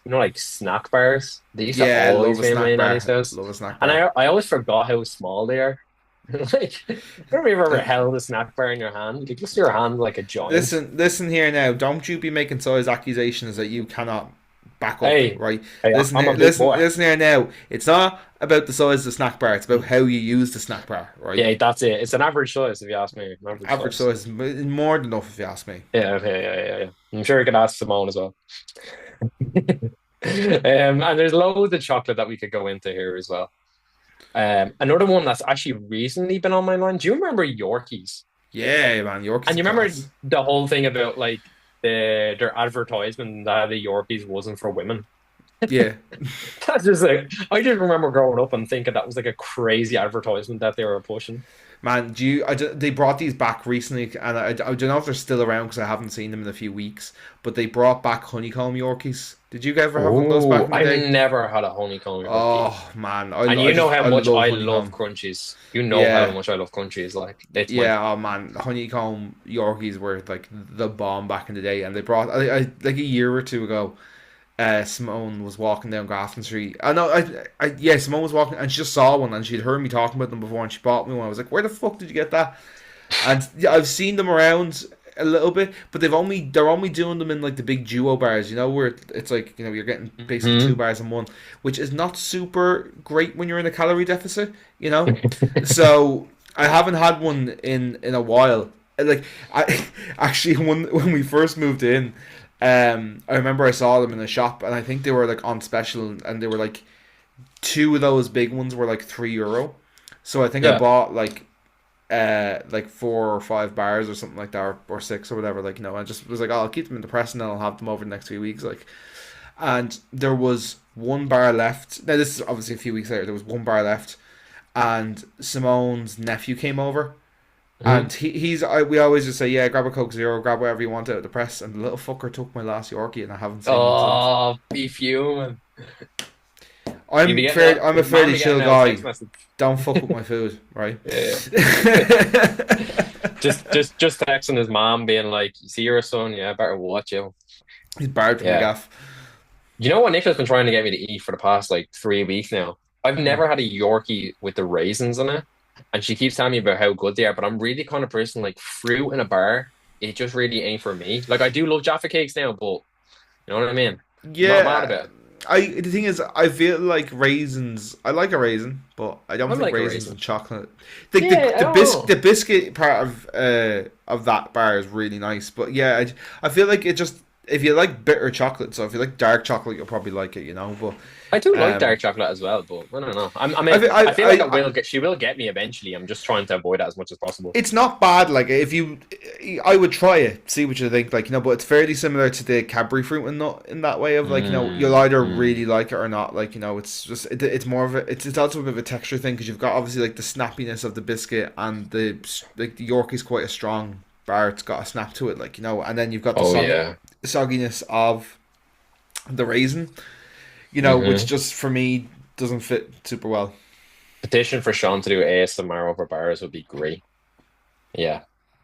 like snack bars. They used to Yeah, always be in my nanny's house. love a snack And bar. I always forgot how small they are. Like, have you ever held a snack bar in your hand? Like, just your hand like a giant. Listen here now. Don't you be making size accusations that you cannot back up, Hey, right? hey, I'm a big boy. Listen here now. It's not about the size of the snack bar. It's about how you use the snack bar, right? Yeah, that's it. It's an average size, if you ask me. An average Average size. size is more than enough, if you ask me. Yeah, yeah, yeah, yeah, yeah. I'm sure you could ask Simone as well. And there's loads of chocolate that we could go into here as well. Another one that's actually recently been on my mind. Do you remember Yorkies? Yeah, man, Yorkie's And a you remember class. the whole thing about like their advertisement that the Yorkies wasn't for women? Yeah. That's just like I just remember growing up and thinking that was like a crazy advertisement that they were pushing. Man, they brought these back recently, and I don't know if they're still around because I haven't seen them in a few weeks. But they brought back honeycomb Yorkies. Did you ever have one of those back Oh, in the day? I've never had a honeycomb Yorkie. Oh man, And you know how I much love I love honeycomb. crunchies. You know how Yeah, much I love crunchies. Like it's my yeah. Oh man, honeycomb Yorkies were like the bomb back in the day, and they brought like a year or two ago. Simone was walking down Grafton Street. I know, yeah, Simone was walking and she just saw one and she'd heard me talking about them before and she bought me one. I was like, where the fuck did you get that? And yeah, I've seen them around a little bit, but they're only doing them in like the big duo bars, where it's like you're getting basically two Hmm. bars in one, which is not super great when you're in a calorie deficit. So I haven't had one in a while. Like I actually when we first moved in, I remember I saw them in the shop and I think they were like on special and they were like two of those big ones were like €3. So I think I Yeah. bought like 4 or 5 bars or something like that, or six or whatever. I just was like, oh, I'll keep them in the press and then I'll have them over the next few weeks. And there was one bar left. Now this is obviously a few weeks later. There was one bar left, and Simone's nephew came over, Hmm. and we always just say, yeah, grab a Coke Zero, grab whatever you want out of the press. And the little fucker took my last Yorkie, and I haven't seen him since. Oh, be fuming. I'm a Your man fairly be getting chill a text guy. message. Don't fuck with my food, right? Yeah. Just texting his mom being like, "You see your son? Yeah, better watch him." He's barred from the Yeah. gaff. You know what Nicola's been trying to get me to eat for the past like 3 weeks now? I've Mm. never had a Yorkie with the raisins in it. And she keeps telling me about how good they are, but I'm really kind of person like fruit in a bar, it just really ain't for me. Like I do love Jaffa cakes now, but you know what I mean? I'm not mad Yeah, about it. the thing is, I feel like raisins. I like a raisin, but I don't I think like a raisins and raisin. chocolate. Yeah, I don't The know. biscuit part of that bar is really nice. But yeah, I feel like it just if you like bitter chocolate, so if you like dark chocolate, you'll probably like it. But I do like um, dark chocolate as well, but I don't know. I, fe- I feel like I she will get me eventually. I'm just trying to avoid it as much as possible. it's not bad. Like I would try it, see what you think. But it's fairly similar to the Cadbury fruit and nut in that way of you'll either Mm. really like it or not. It's just it's more of a it's also a bit of a texture thing because you've got obviously like the snappiness of the biscuit and the York is quite a strong bar. It's got a snap to it, and then you've got the Oh yeah. sogginess of the raisin, which Hmm. just for me doesn't fit super well. Petition for Shaun to do ASMR over bars would be great. Yeah.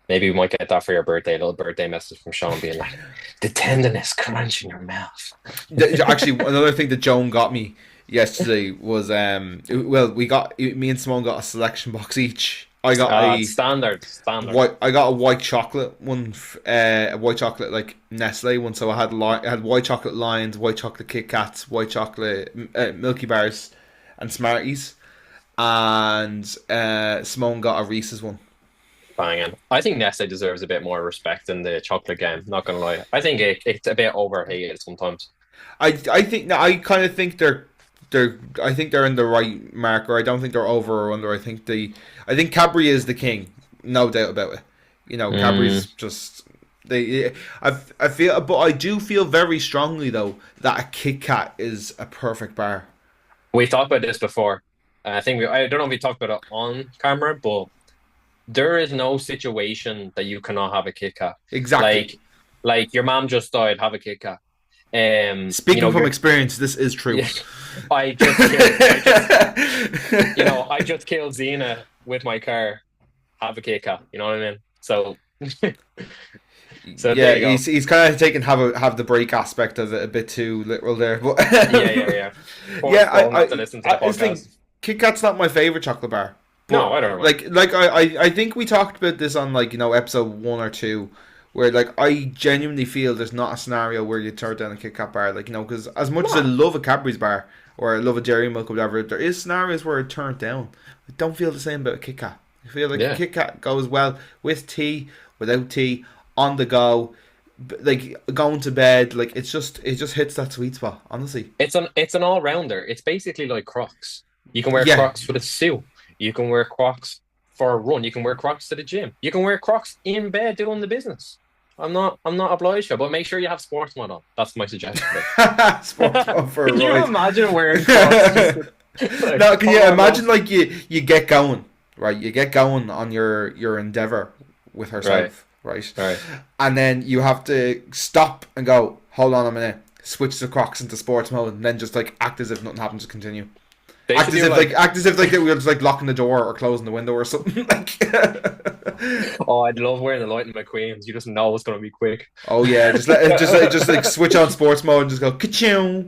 Maybe we might get that for your birthday, a little birthday message from Shaun being like, the tenderness crunch in your mouth. Actually, another thing that Joan got me yesterday was well, me and Simone got a selection box each. It's standard, standard. I got a white chocolate one, a white chocolate like Nestle one. So I had white chocolate Lions, white chocolate Kit Kats, white chocolate Milky Bars, and Smarties, and Simone got a Reese's one. Banging. I think Nestle deserves a bit more respect in the chocolate game, not gonna lie. I think it's a bit overhated sometimes. I think no, I kind of think I think they're in the right marker. I don't think they're over or under. I think Cadbury is the king, no doubt about it. Mm. Cadbury's just I feel, but I do feel very strongly though that a Kit Kat is a perfect bar. We've talked about this before. I don't know if we talked about it on camera, but there is no situation that you cannot have a Kit Kat. Exactly. Like, like your mom just died, have a Kit Kat. Speaking from You're experience, this is true. yeah, I just killed Xena with my car, have a Kit Kat. You know what I mean? So, so there Yeah, you go. he's kind of taken have the break aspect of it a bit too literal there, but Yeah, yeah, yeah. Poor yeah, Paul not to listen to the I just think podcast. Kit Kat's not my favorite chocolate bar, No, but I don't know. I think we talked about this on episode 1 or 2, where I genuinely feel there's not a scenario where you turn down a Kit Kat bar, because as much as I No. love a Cadbury's bar or I love a Dairy Milk or whatever, there is scenarios where I turn it down. I don't feel the same about a Kit Kat. I feel like a Yeah. Kit Kat goes well with tea, without tea, on the go, going to bed. It just hits that sweet spot. Honestly, It's an all rounder. It's basically like Crocs. You can wear yeah. Crocs with a suit. You can wear Crocs for a run. You can wear Crocs to the gym. You can wear Crocs in bed doing the business. I'm not obliged to, but make sure you have sports mod on. That's my suggestion. Sports bra for a Can you ride. imagine wearing Crocs just like Now, can you on imagine off? you get going, right? You get going on your endeavor with Right, herself, right? right. And then you have to stop and go, hold on a minute, switch the Crocs into sports mode, and then just act as if nothing happened, to continue. They should do like, act as if like they were just like locking the door or closing the window or something. Like, oh, I'd love wearing the Lightning McQueens. You just know it's gonna be quick. oh yeah, just like switch on sports mode and just go ka-chow.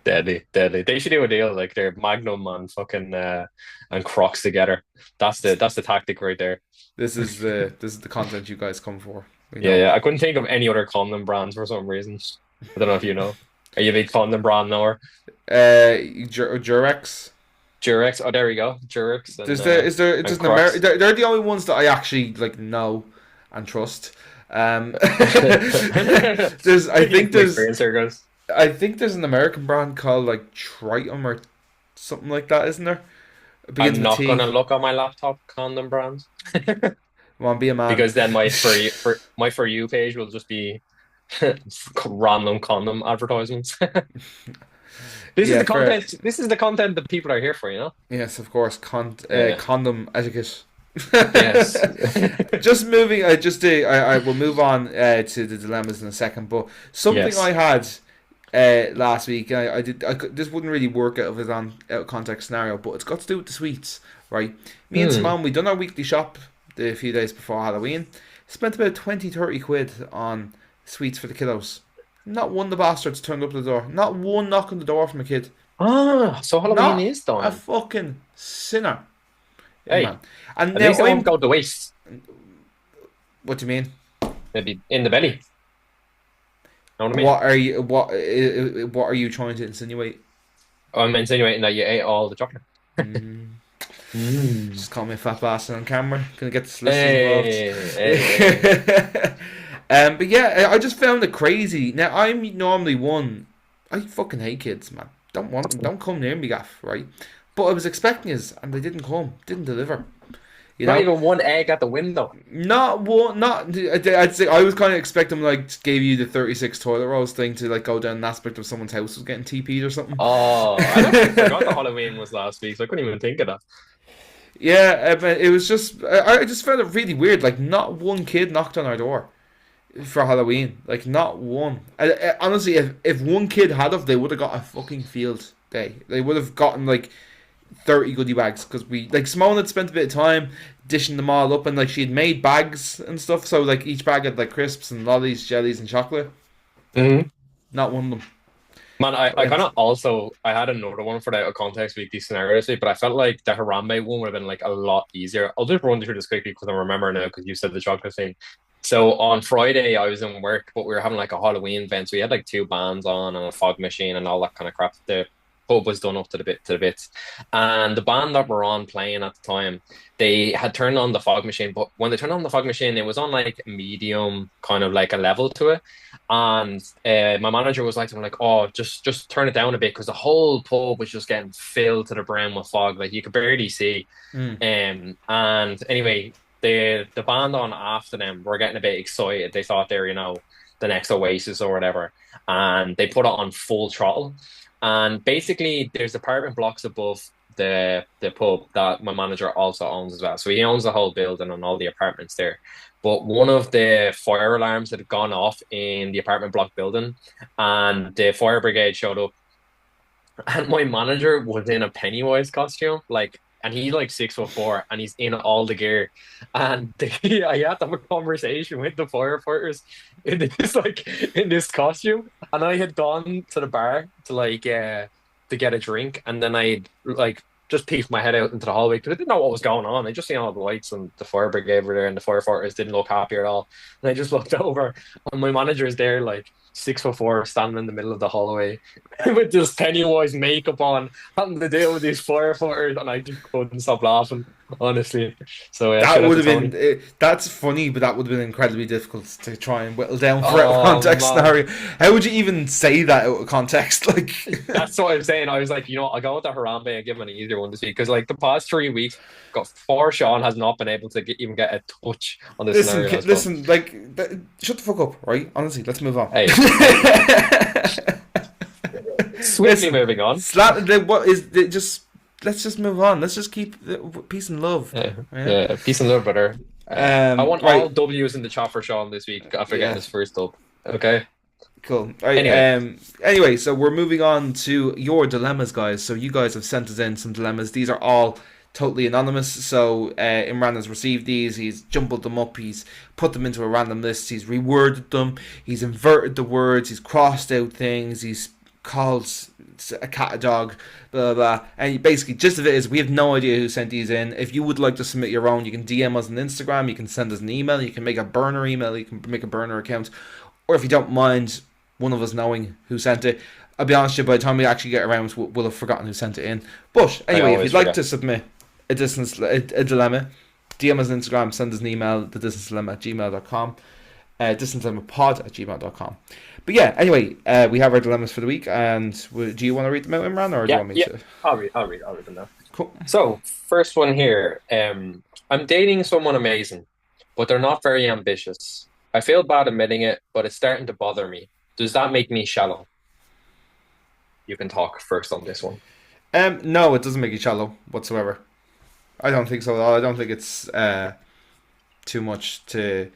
Deadly, deadly. They should do a deal like they're Magnum and fucking and Crocs together. That's the tactic right there. This is the content you guys come for. We Yeah, know. yeah. I couldn't think of any other condom brands for some reason. I don't know if you know. Are you a big condom brand knower? Durex. Durex. Oh, there we go. Durex and There's and an Amer Crocs. they're the only ones that I actually like know and trust. There's I think there's Experience there goes. I think there's an American brand called like Triton or something like that, isn't there? It begins I'm with not T. gonna look on my laptop condom brands Come on, be a man. because then my for you page will just be random condom advertisements. This is Yeah, the fair. content. This is the content that people are here for, you know? Yes, of course. Yeah. Condom etiquette. Yes. Just moving. I will move on to the dilemmas in a second. But something Yes. I had last week. This wouldn't really work out of it on out of context scenario, but it's got to do with the sweets, right? Me and Hmm. Simone, we done our weekly shop a few days before Halloween. Spent about 20-30 quid on sweets for the kiddos. Not one of the bastards turned up at the door. Not one knock on the door from a kid. Ah, so Halloween Not is a done. fucking sinner. Yeah, Hey, man. And at now least it won't I'm. go to waste. What do you mean? Maybe in the belly. Know what I mean? What are you trying to insinuate? I'm insinuating that you ate all the chocolate. Mm, Mm. just call me a fat bastard on camera. Gonna get the solicitors Hey, hey, involved. But yeah, I just found it crazy. Now I'm normally one. I fucking hate kids, man. Don't want them. Don't come near me, gaff. Right? But I was expecting us, and they didn't come. Didn't deliver. You not know. even one egg at the window. Not one. Not. I'd say I was kind of expecting like gave you the 36 toilet rolls thing to like go down an aspect of someone's house was getting TP'd or something. Oh, I actually forgot that Halloween was last week, so I couldn't even think of that. Yeah, but it was just I just found it really weird. Like not one kid knocked on our door for Halloween. Like not one. Honestly, if one kid had of, they would have got a fucking field day. They would have gotten like 30 goodie bags because we like Simone had spent a bit of time dishing them all up and like she had made bags and stuff. So like each bag had like crisps and lollies, jellies, and chocolate. Hmm. Not one of them. Man, I kind Went. of also I had another one for the out of context weekly scenario this week, but I felt like the Harambe one would have been like a lot easier. I'll just run through this quickly because I remember now because you said the chocolate thing. So on Friday I was in work, but we were having like a Halloween event, so we had like two bands on and a fog machine and all that kind of crap. The pub was done up to the bits, and the band that were on playing at the time, they had turned on the fog machine, but when they turned on the fog machine, it was on like medium, kind of like a level to it. And my manager was like, to me, like, oh, just turn it down a bit because the whole pub was just getting filled to the brim with fog, like you could barely see. Mm. And anyway, the band on after them were getting a bit excited. They thought they were, the next Oasis or whatever, and they put it on full throttle. And basically, there's apartment blocks above the pub that my manager also owns as well. So he owns the whole building and all the apartments there. But one of the fire alarms had gone off in the apartment block building, and the fire brigade showed up. And my manager was in a Pennywise costume, like, and he's like 6'4", and he's in all the gear. And I had to have a conversation with the firefighters in this costume. And I had gone to the bar to get a drink, and then I like just peeked my head out into the hallway because I didn't know what was going on. I just seen all the lights and the fire brigade were there, and the firefighters didn't look happy at all. And I just looked over, and my manager is there, like 6'4", standing in the middle of the hallway with this Pennywise makeup on, having to deal with these firefighters, and I just couldn't stop laughing, honestly. So yeah, That shout out would to have Tony. been. That's funny, but that would have been incredibly difficult to try and whittle down for out of Oh context man, scenario. How would you even say that out of context? Like, that's what I'm saying. I was like, I'll go with the Harambe and give him an easier one this week because like the past 3 weeks, got four Shaun has not been able to even get a touch on the scenarios. But listen, like, shut the fuck up, right? Honestly, let's move on. hey, hey, swiftly Listen, moving on. what is just? Let's just move on. Let's just keep peace and love. Yeah, Yeah. yeah, peace and love, brother. I want all Right. W's in the chat for Shaun this week after getting Yeah. his first dub. Okay. Cool. All right. Anyway, Anyway, so we're moving on to your dilemmas, guys. So you guys have sent us in some dilemmas. These are all totally anonymous. So Imran has received these. He's jumbled them up. He's put them into a random list. He's reworded them. He's inverted the words. He's crossed out things. He's called a cat a dog. Blah blah. Blah. And basically, gist of it is we have no idea who sent these in. If you would like to submit your own, you can DM us on Instagram. You can send us an email. You can make a burner email. You can make a burner account. Or if you don't mind one of us knowing who sent it. I'll be honest with you, by the time we actually get around to it, we'll have forgotten who sent it in. But anyway, if you'd like to submit a dilemma, DM us on Instagram, send us an email, thedistancedilemma@gmail.com, distancedilemma@gmail.com. But yeah, anyway, we have our dilemmas for the week, and do you want to read them out, Imran, or do you want me to? I'll read them now. Cool. So, first one here. I'm dating someone amazing, but they're not very ambitious. I feel bad admitting it, but it's starting to bother me. Does that make me shallow? You can talk first on this one. No, it doesn't make you shallow whatsoever. I don't think so at all. I don't think it's too much to,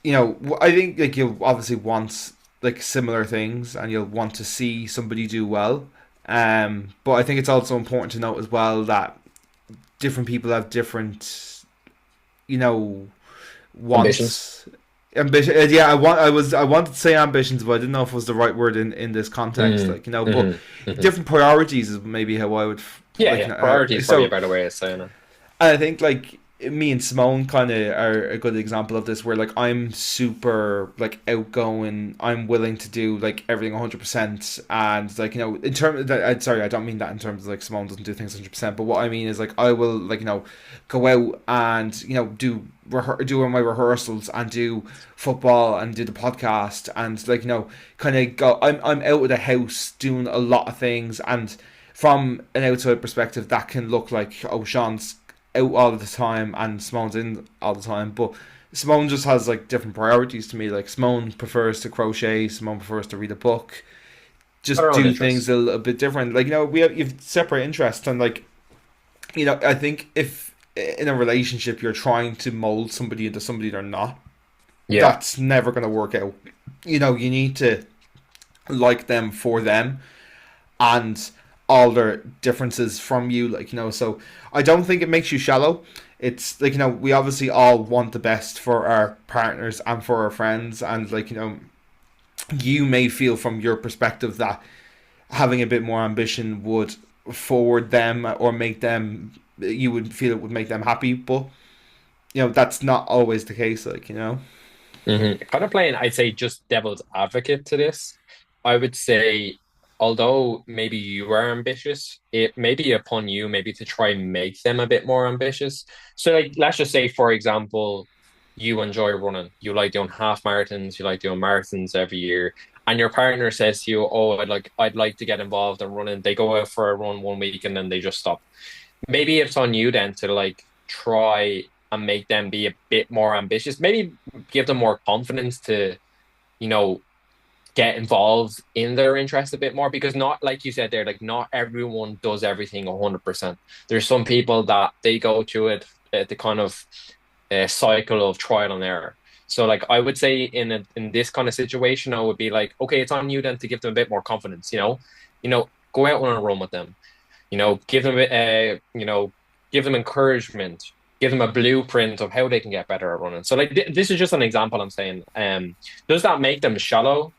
I think like you'll obviously want like similar things, and you'll want to see somebody do well. But I think it's also important to note as well that different people have different, Ambitions. wants. Ambition, yeah. I wanted to say ambitions, but I didn't know if it was the right word in this context. But different priorities is maybe how I would. Priorities is probably a better way of saying it. I think like me and Simone kind of are a good example of this, where like I'm super like outgoing. I'm willing to do like everything 100%, and like in terms of that, sorry, I don't mean that in terms of like Simone doesn't do things 100%, but what I mean is like I will like go out and do my rehearsals and do football and do the podcast and like kind of go. I'm out of the house doing a lot of things, and from an outside perspective, that can look like, oh, Sean's out all the time and Simone's in all the time. But Simone just has like different priorities to me. Like Simone prefers to crochet, Simone prefers to read a book, just do things a little bit different. Like you've separate interests, and like I think if in a relationship you're trying to mold somebody into somebody they're not, that's never going to work out. You need to like them for them, and all their differences from you, so I don't think it makes you shallow. It's like we obviously all want the best for our partners and for our friends, and like you may feel from your perspective that having a bit more ambition would forward them or make them, you would feel it would make them happy, but that's not always the case, Kind of playing, I'd say, just devil's advocate to this. I would say, although maybe you are ambitious, it may be upon you maybe to try and make them a bit more ambitious. So, like, let's just say, for example, you enjoy running, you like doing half marathons, you like doing marathons every year, and your partner says to you, "Oh, I'd like to get involved in running." They go out for a run one week and then they just stop. Maybe it's on you then to like try and make them be a bit more ambitious. Maybe give them more confidence to, you know, get involved in their interest a bit more, because not like you said there, like not everyone does everything 100%. There's some people that they go to it at the kind of cycle of trial and error. So like I would say in this kind of situation, I would be like, okay, it's on you then to give them a bit more confidence. Go out on a run with them. Give them give them encouragement. Give them a blueprint of how they can get better at running. So like this is just an example I'm saying. Does that make them shallow?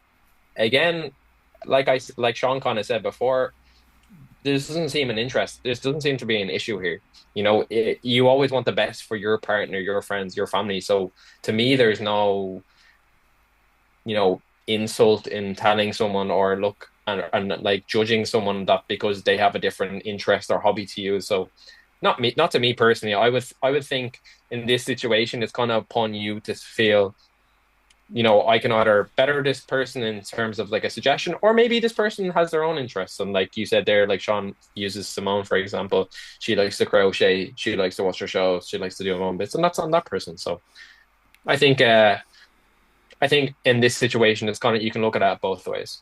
Again, like Shaun kind of said before, this doesn't seem an interest. This doesn't seem to be an issue here. You always want the best for your partner, your friends, your family. So to me, there's no, insult in telling someone or look and like judging someone that because they have a different interest or hobby to you. So not to me personally. I would think in this situation, it's kind of upon you to feel, I can either better this person in terms of like a suggestion, or maybe this person has their own interests. And like you said there, like Shaun uses Simone, for example, she likes to crochet, she likes to watch her shows, she likes to do her own bits, and that's on that person. So I think in this situation, it's kind of, you can look at it both ways.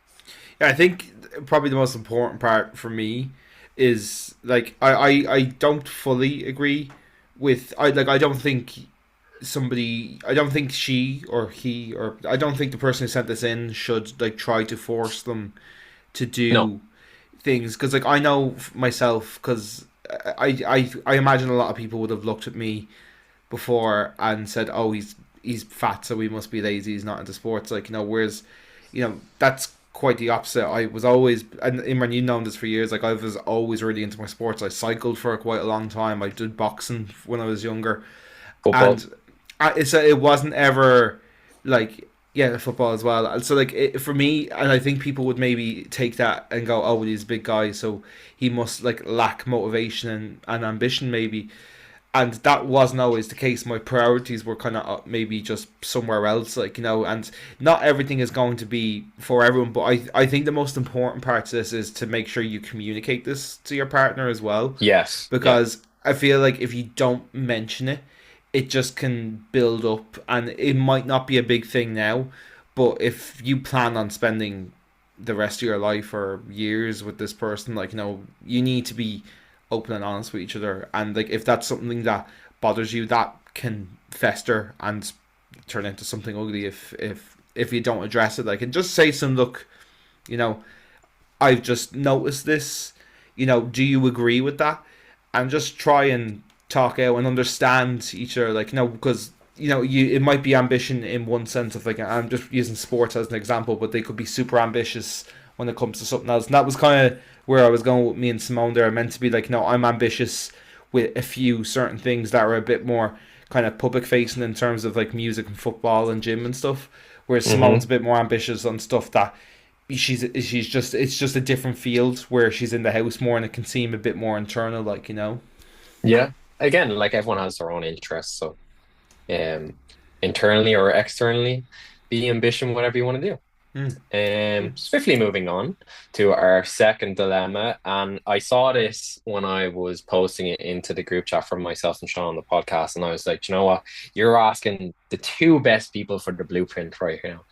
Yeah, I think probably the most important part for me is like I don't fully agree with I don't think somebody. I don't think she or he or I don't think the person who sent this in should like try to force them to No. do things because like I know myself because I imagine a lot of people would have looked at me before and said, "Oh, he's fat, so he must be lazy. He's not into sports." Like whereas that's quite the opposite. I was always, and Imran, you've known this for years. Like I was always really into my sports. I cycled for quite a long time. I did boxing when I was younger, Football. and it wasn't ever like yeah football as well. And so like for me, and I think people would maybe take that and go, oh, well, he's a big guy, so he must like lack motivation and ambition maybe. And that wasn't always the case. My priorities were kind of maybe just somewhere else, like and not everything is going to be for everyone. But I think the most important part to this is to make sure you communicate this to your partner as well, Yes. Yeah. because I feel like if you don't mention it, it just can build up, and it might not be a big thing now, but if you plan on spending the rest of your life or years with this person, like you need to be open and honest with each other, and like if that's something that bothers you, that can fester and turn into something ugly if you don't address it, like, and just say some look, you know I've just noticed this. Do you agree with that? And just try and talk out and understand each other. Like, because it might be ambition in one sense of like I'm just using sports as an example, but they could be super ambitious when it comes to something else. And that was kind of where I was going with me and Simone there. I meant to be like, no, I'm ambitious with a few certain things that are a bit more kind of public facing in terms of like music and football and gym and stuff. Whereas Hmm. Simone's a bit more ambitious on stuff that she's just it's just a different field where she's in the house more and it can seem a bit more internal, like. Yeah. Again, like everyone has their own interests, so um, internally or externally, be ambition, whatever you want to do. Mm. Swiftly moving on to our second dilemma, and I saw this when I was posting it into the group chat for myself and Shaun on the podcast, and I was like, you know what? You're asking the two best people for the blueprint right now.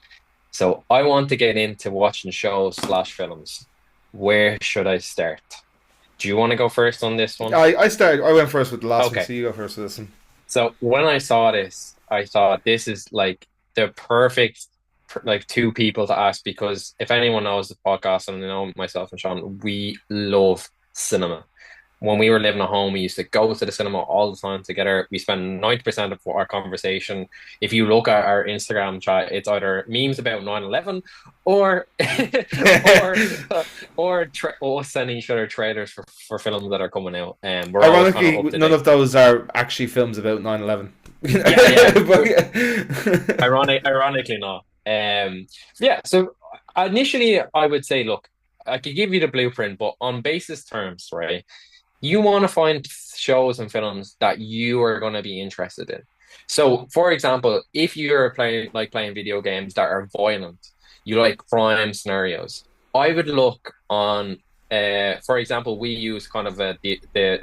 So I want to get into watching shows slash films. Where should I start? Do you want to go first on this one? I went first with the last one, Okay. so you go first with this one. So when I saw this, I thought this is like the perfect like two people to ask because if anyone knows the podcast and I know myself and Shaun, we love cinema. When we were living at home, we used to go to the cinema all the time together. We spend 90% of our conversation. If you look at our Instagram chat, it's either memes about 9/11 or or us sending each other trailers for films that are coming out. And we're always kind of Ironically, up to none date. of those are actually films about 9/11. Yeah, yeah. But, Ironically not. Yeah, so initially I would say, look, I could give you the blueprint, but on basis terms, right? You want to find shows and films that you are going to be interested in. So, for example, if you're playing video games that are violent, you like crime scenarios, I would look on. For example, we use kind of the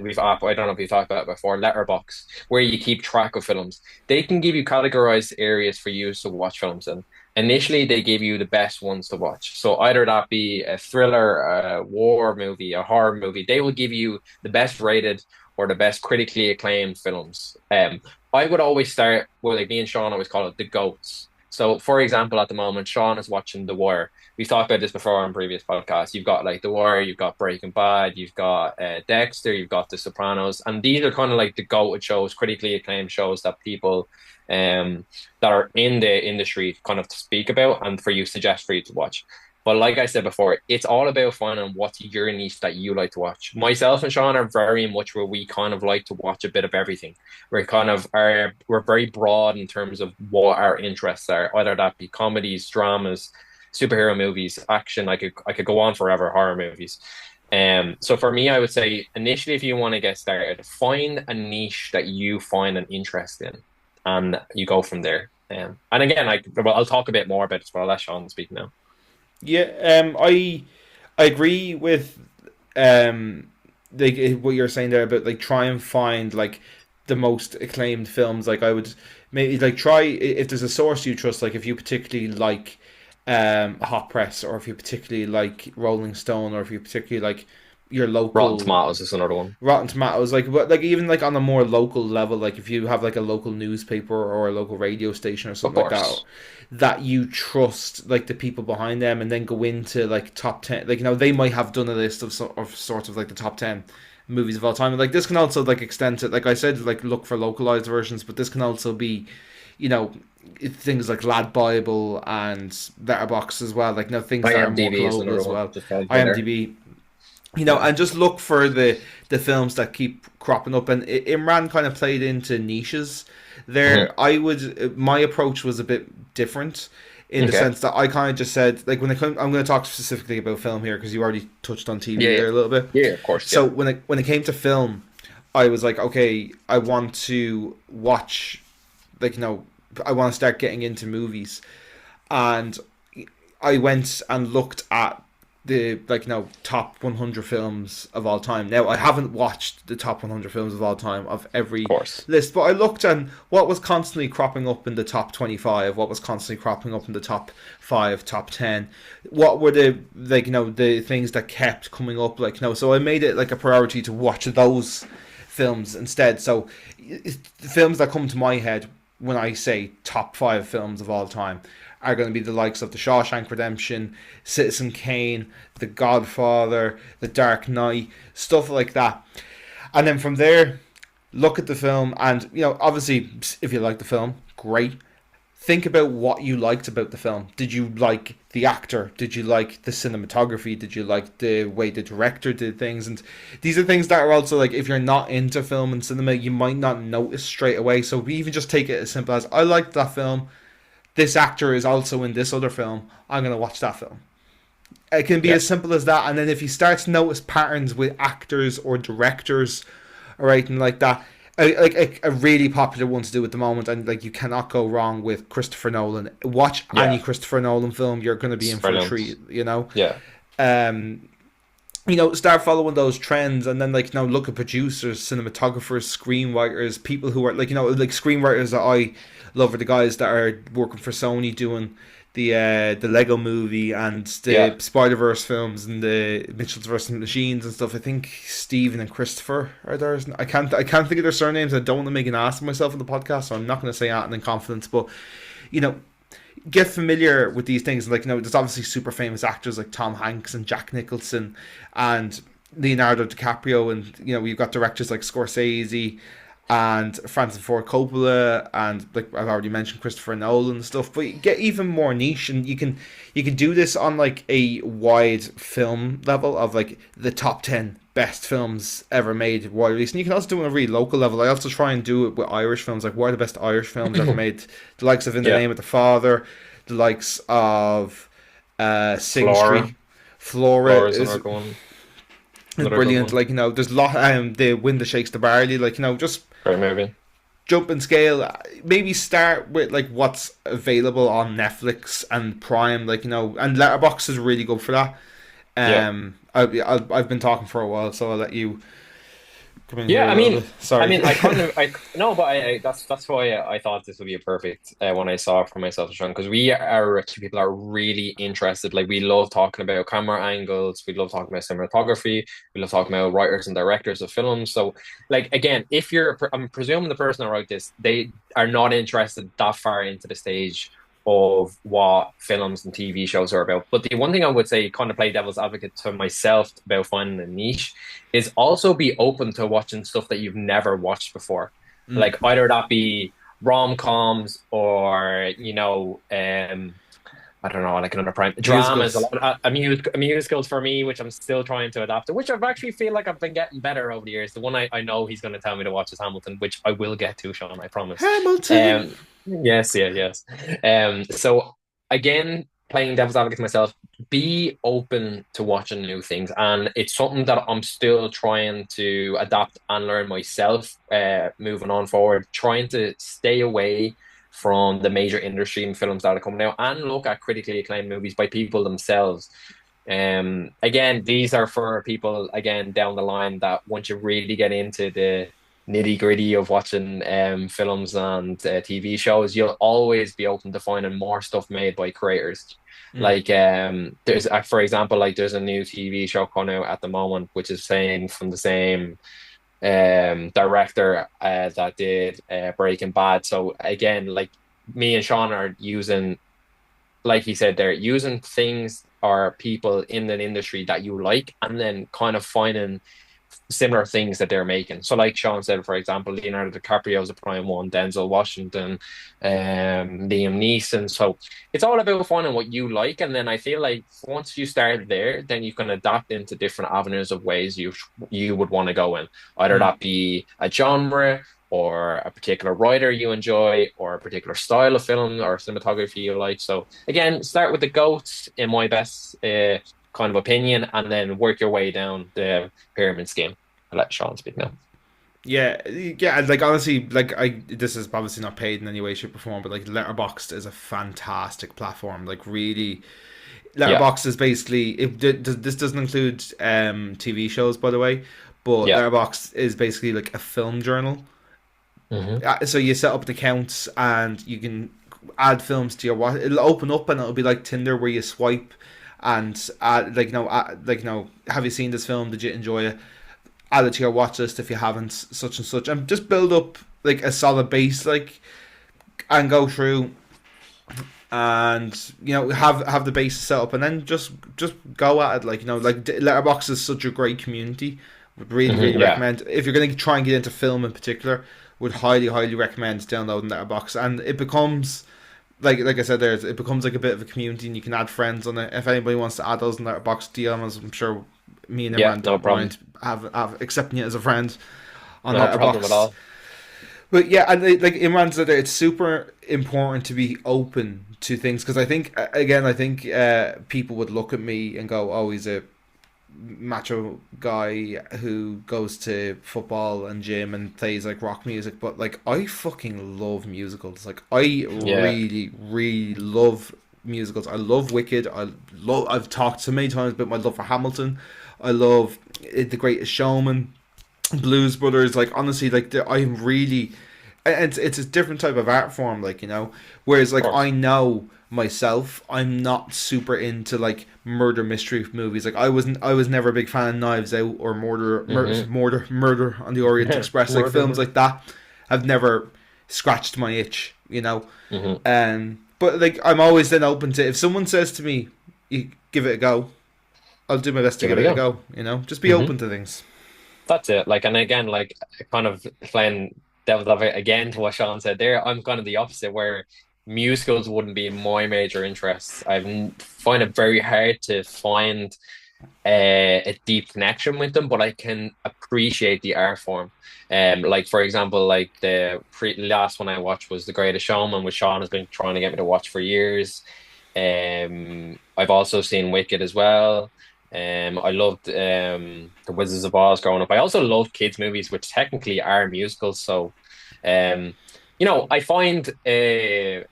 we've app. I don't know if you've talked about it before, Letterbox, where you keep track of films. They can give you categorized areas for you to watch films in. Initially, they give you the best ones to watch. So either that be a thriller, a war movie, a horror movie. They will give you the best rated or the best critically acclaimed films. I would always start with like me and Shaun always call it the goats. So, for example, at the moment, Shaun is watching The Wire. We've talked about this before on previous podcasts. You've got like The Wire, you've got Breaking Bad, you've got Dexter, you've got The Sopranos, and these are kind of like the goated shows, critically acclaimed shows that people that are in the industry kind of speak about and for you suggest for you to watch. But like I said before, it's all about finding what's your niche that you like to watch. Myself and Shaun are very much where we kind of like to watch a bit of everything. We're very broad in terms of what our interests are, whether that be comedies, dramas, superhero movies, action. I could go on forever, horror movies. So for me, I would say initially, if you want to get started, find a niche that you find an interest in, and you go from there. And again, I'll talk a bit more about it, but I'll let Shaun speak now. yeah, I agree with um like what you're saying there about like try and find like the most acclaimed films. Like I would maybe like try if there's a source you trust, like if you particularly like Hot Press, or if you particularly like Rolling Stone, or if you particularly like your Rotten local Tomatoes is another one. Rotten Tomatoes, like, but like even like on a more local level, like if you have like a local newspaper or a local radio station or Of something like that, course. that you trust like the people behind them, and then go into like top 10, like they might have done a list of sorts of like the top 10 movies of all time. Like this can also like extend to, like I said, like look for localized versions, but this can also be, you know, things like Lad Bible and Letterbox as well, like things that are more IMDb is global another as one. well. Just falls by there. IMDb, Yeah. and just look for the films that keep cropping up. And Imran kind of played into niches Hmm. there. My approach was a bit different in the Okay. sense that I kind of just said, like, I'm going to talk specifically about film here because you already touched on TV Yeah, yeah. there a little bit. Yeah, of course, So yeah. when it came to film, I was like, okay, I want to watch, like, I want to start getting into movies, and I went and looked at the, like, top 100 films of all time. Now I haven't watched the top 100 films of all time of Of every course. list, but I looked and what was constantly cropping up in the top 25, what was constantly cropping up in the top 5, top 10, what were the, like, the things that kept coming up, like, so I made it like a priority to watch those films instead. So the films that come to my head when I say top 5 films of all time are going to be the likes of The Shawshank Redemption, Citizen Kane, The Godfather, The Dark Knight, stuff like that. And then from there, look at the film, and obviously, if you like the film, great. Think about what you liked about the film. Did you like the actor? Did you like the cinematography? Did you like the way the director did things? And these are things that are also, like, if you're not into film and cinema, you might not notice straight away. So we even just take it as simple as, I liked that film, this actor is also in this other film, I'm going to watch that film. It can be Yeah. as simple as that. And then if you start to notice patterns with actors or directors or anything like that, a really popular one to do at the moment, and like you cannot go wrong with Christopher Nolan. Watch any Yeah. Christopher Nolan film, you're going to be It's in for a brilliant. treat. Yeah. Um, start following those trends, and then, like, look at producers, cinematographers, screenwriters, people who are, like, like screenwriters that I love are the guys that are working for Sony doing the Lego movie and the Yeah. Spider Verse films and the Mitchell's vs Machines and stuff. I think Stephen and Christopher are theirs. I can't think of their surnames. I don't want to make an ass of myself on the podcast, so I'm not going to say that in confidence. But you know, get familiar with these things. Like, there's obviously super famous actors like Tom Hanks and Jack Nicholson and Leonardo DiCaprio, and you've got directors like Scorsese and Francis Ford Coppola, and, like I've already mentioned, Christopher Nolan and stuff. But you get even more niche, and you can do this on like a wide film level of like the top 10 best films ever made wide release, and you can also do it on a really local level. I also try and do it with Irish films, like what are the best Irish films ever made, the likes of In the Yeah. Name of the Father, the likes of Sing Flora. Street. Flora Flora is is another one. Another good brilliant. one. Like, there's a lot, the Wind that Shakes the Barley, like, just Great movie. jump and scale. Maybe start with like what's available on Netflix and Prime, like, and Letterbox is really good for that. Yeah. I've been talking for a while, so I'll let you come in here Yeah, a I little mean, bit. Sorry. I kind of, I no, but that's why I thought this would be a perfect when I saw it for myself, Sean, because we are two people that are really interested. Like, we love talking about camera angles, we love talking about cinematography, we love talking about writers and directors of films. So, like, again, if I'm presuming the person that wrote this, they are not interested that far into the stage of what films and TV shows are about. But the one thing I would say, kind of play devil's advocate to myself about finding a niche, is also be open to watching stuff that you've never watched before. Mm. Like, either that be rom-coms or, I don't know, like another prime dramas, a Musicals. lot musicals for me, which I'm still trying to adapt to, which I've actually feel like I've been getting better over the years. The one I know he's going to tell me to watch is Hamilton, which I will get to, Sean, I promise. Hamilton. Um, yes, yeah, yes. So again, playing devil's advocate myself, be open to watching new things, and it's something that I'm still trying to adapt and learn myself. Moving on forward, trying to stay away from the major industry and films that are coming out and look at critically acclaimed movies by people themselves. Again, these are for people again down the line that once you really get into the nitty gritty of watching films and TV shows, you'll always be open to finding more stuff made by creators. Mm. Like there's for example, like there's a new TV show coming out at the moment, which is saying from the same director that did Breaking Bad. So again, like me and Shaun are using, like he said there, using things or people in an industry that you like, and then kind of finding similar things that they're making. So, like Shaun said, for example, Leonardo DiCaprio is a prime one, Denzel Washington, Liam Neeson. So it's all about finding what you like, and then I feel like once you start there, then you can adapt into different avenues of ways you would want to go in. Either Mm. that be a genre, or a particular writer you enjoy, or a particular style of film or cinematography you like. So again, start with the goats in my best kind of opinion, and then work your way down the pyramid scheme. I'll let Shaun speak now. Yeah, yeah. Like honestly, like this is obviously not paid in any way, shape, or form, but like Letterboxd is a fantastic platform. Like really, Yeah, Letterboxd is basically this doesn't include TV shows, by the way, but yeah. Letterboxd is basically like a film journal. Hmm. So you set up the accounts and you can add films to your watch. It'll open up and it'll be like Tinder where you swipe and add have you seen this film? Did you enjoy it? Add it to your watch list if you haven't, such and such, and just build up like a solid base, like, and go through and have the base set up and then just go at it, like like Letterboxd is such a great community. Would really Hmm. really Yeah. recommend if you're going to try and get into film in particular. Would highly recommend downloading Letterboxd, and it becomes like I said there, it becomes like a bit of a community, and you can add friends on it. If anybody wants to add those in Letterboxd DMs, I'm sure me and Yeah, Imran no don't problem. mind have accepting it as a friend on No problem at Letterboxd. all. But yeah, and like Imran said, it's super important to be open to things because I think again, I think people would look at me and go, "Oh, he's a macho guy who goes to football and gym and plays like rock music." But like, I fucking love musicals. Like, I Yeah. really love musicals. I love Wicked. I've talked so many times about my love for Hamilton. I love The Greatest Showman, Blues Brothers. Like honestly, like I'm really, it's a different type of art form. Like whereas Of like I course. know myself, I'm not super into like murder mystery movies. Like I was never a big fan of Knives Out or Hmm. Murder on the Orient Express. Like Murder, films murder. like that have never scratched my itch. Hmm. But like I'm always then open to if someone says to me, "You give it a go," I'll do my best to Give give it a it a go. go. Just be Hmm. open to things. That's it. Like, and again, like, kind of playing devil's advocate again to what Shaun said there, I'm kind of the opposite, where musicals wouldn't be my major interest. Find it very hard to find a deep connection with them, but I can appreciate the art form. Like for example, like the last one I watched was The Greatest Showman, which Shaun has been trying to get me to watch for years. I've also seen Wicked as well. I loved The Wizards of Oz growing up. I also loved kids' movies, which technically are musicals. So, um, I find a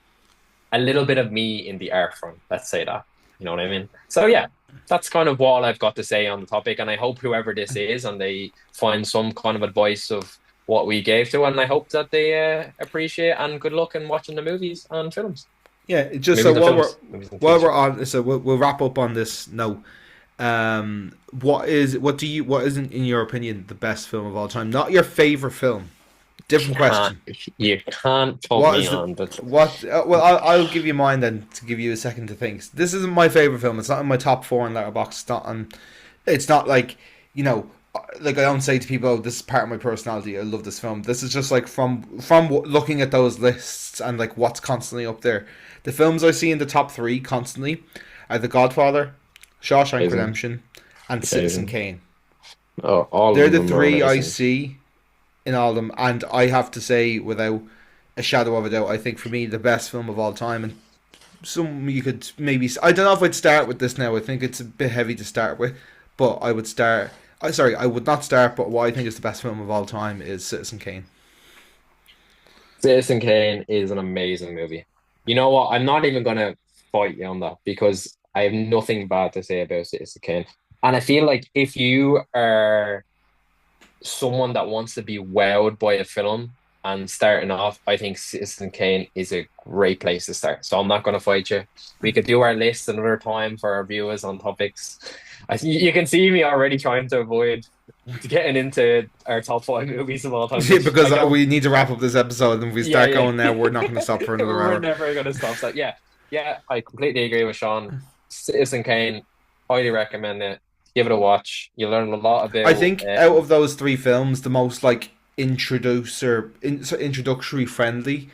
little bit of me in the art form. Let's say that. You know what I mean? So yeah, that's kind of all I've got to say on the topic. And I hope whoever this is, and they find some kind of advice of what we gave to, and I hope that they appreciate, and good luck in watching the movies and films. Yeah, just so Movies and films. Movies and TV while we're shows. on, so we'll wrap up on this note. What in your opinion the best film of all time? Not your favorite film. You Different can't question. you can't put What me is the on, but what? Well, I'll give you mine then to give you a second to think. This isn't my favorite film. It's not in my top four in Letterboxd. It's not on. It's not like you know. Like I don't say to people, oh, "This is part of my personality. I love this film." This is just like from looking at those lists and like what's constantly up there. The films I see in the top three constantly are The Godfather, Shawshank amazing, Redemption, and Citizen amazing. Kane. Oh, all They're of the them are three I amazing. see in all of them, and I have to say, without a shadow of a doubt, I think for me the best film of all time. And some you could maybe I don't know if I'd start with this now. I think it's a bit heavy to start with, but I would start. I sorry, I would not start. But what I think is the best film of all time is Citizen Kane. Citizen Kane is an amazing movie. You know what? I'm not even gonna fight you on that because I have nothing bad to say about Citizen Kane. And I feel like if you are someone that wants to be wowed by a film, And starting off, I think Citizen Kane is a great place to start. So I'm not going to fight you. We could do our list another time for our viewers on topics. You can see me already trying to avoid getting into our top five movies of all time, Yeah, which because I don't. we need to wrap up this episode, and if we Yeah, start yeah. going now, we're not going to stop for another We're hour. never going to stop. So yeah, yeah, I completely agree with Sean. Citizen Kane, highly recommend it. Give it a watch. You learn a lot I about. think out of those three films, the most like introductory friendly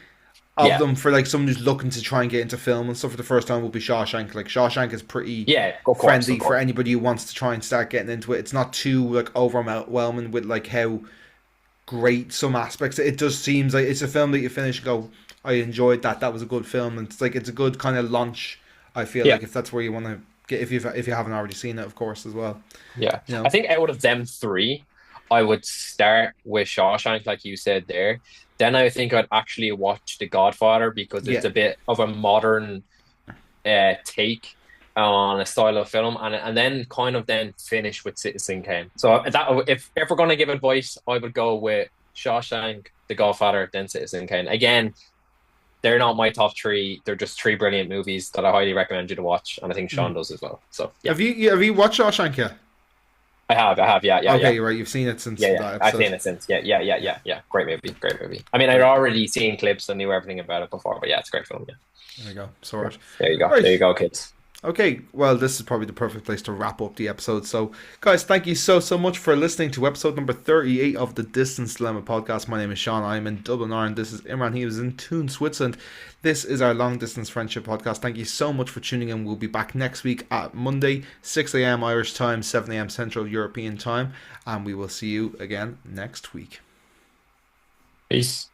of Yeah, them for like someone who's looking to try and get into film and stuff for the first time will be Shawshank. Like Shawshank is pretty yeah, of course, of friendly for course. anybody who wants to try and start getting into it. It's not too like overwhelming with like how great some aspects. It just seems like it's a film that you finish and go, I enjoyed that. That was a good film. And it's like it's a good kind of launch. I feel Yeah. like if that's where you want to get, if you haven't already seen it, of course, as well. Yeah. You I know, think out of them three, I would start with Shawshank, like you said there. Then I think I'd actually watch The Godfather because it's yeah. a bit of a modern take on a style of film, and then kind of then finish with Citizen Kane. So that if we're gonna give advice, I would go with Shawshank, The Godfather, then Citizen Kane. Again, they're not my top three. They're just three brilliant movies that I highly recommend you to watch, and I think Sean Mm. does as well. So yeah, Have you watched Shawshank yet? I have, yeah, yeah, Okay, yeah. you're right. You've seen it since Yeah, yeah. that I've episode. seen it since. Yeah, yeah, yeah, yeah, yeah. Great movie. Great movie. I mean, I'd Right. already seen clips and knew everything about it before, but yeah, it's a great film. Yeah. There we go. Sorted. There you go. Right. There you go, kids. Okay, well, this is probably the perfect place to wrap up the episode. So, guys, thank you so much for listening to episode number 38 of the Distance Dilemma podcast. My name is Shaun. I'm in Dublin, Ireland. This is Imran. He was in Thun, Switzerland. This is our long distance friendship podcast. Thank you so much for tuning in. We'll be back next week at Monday, 6 a.m. Irish time, 7 a.m. Central European time. And we will see you again next week. Peace.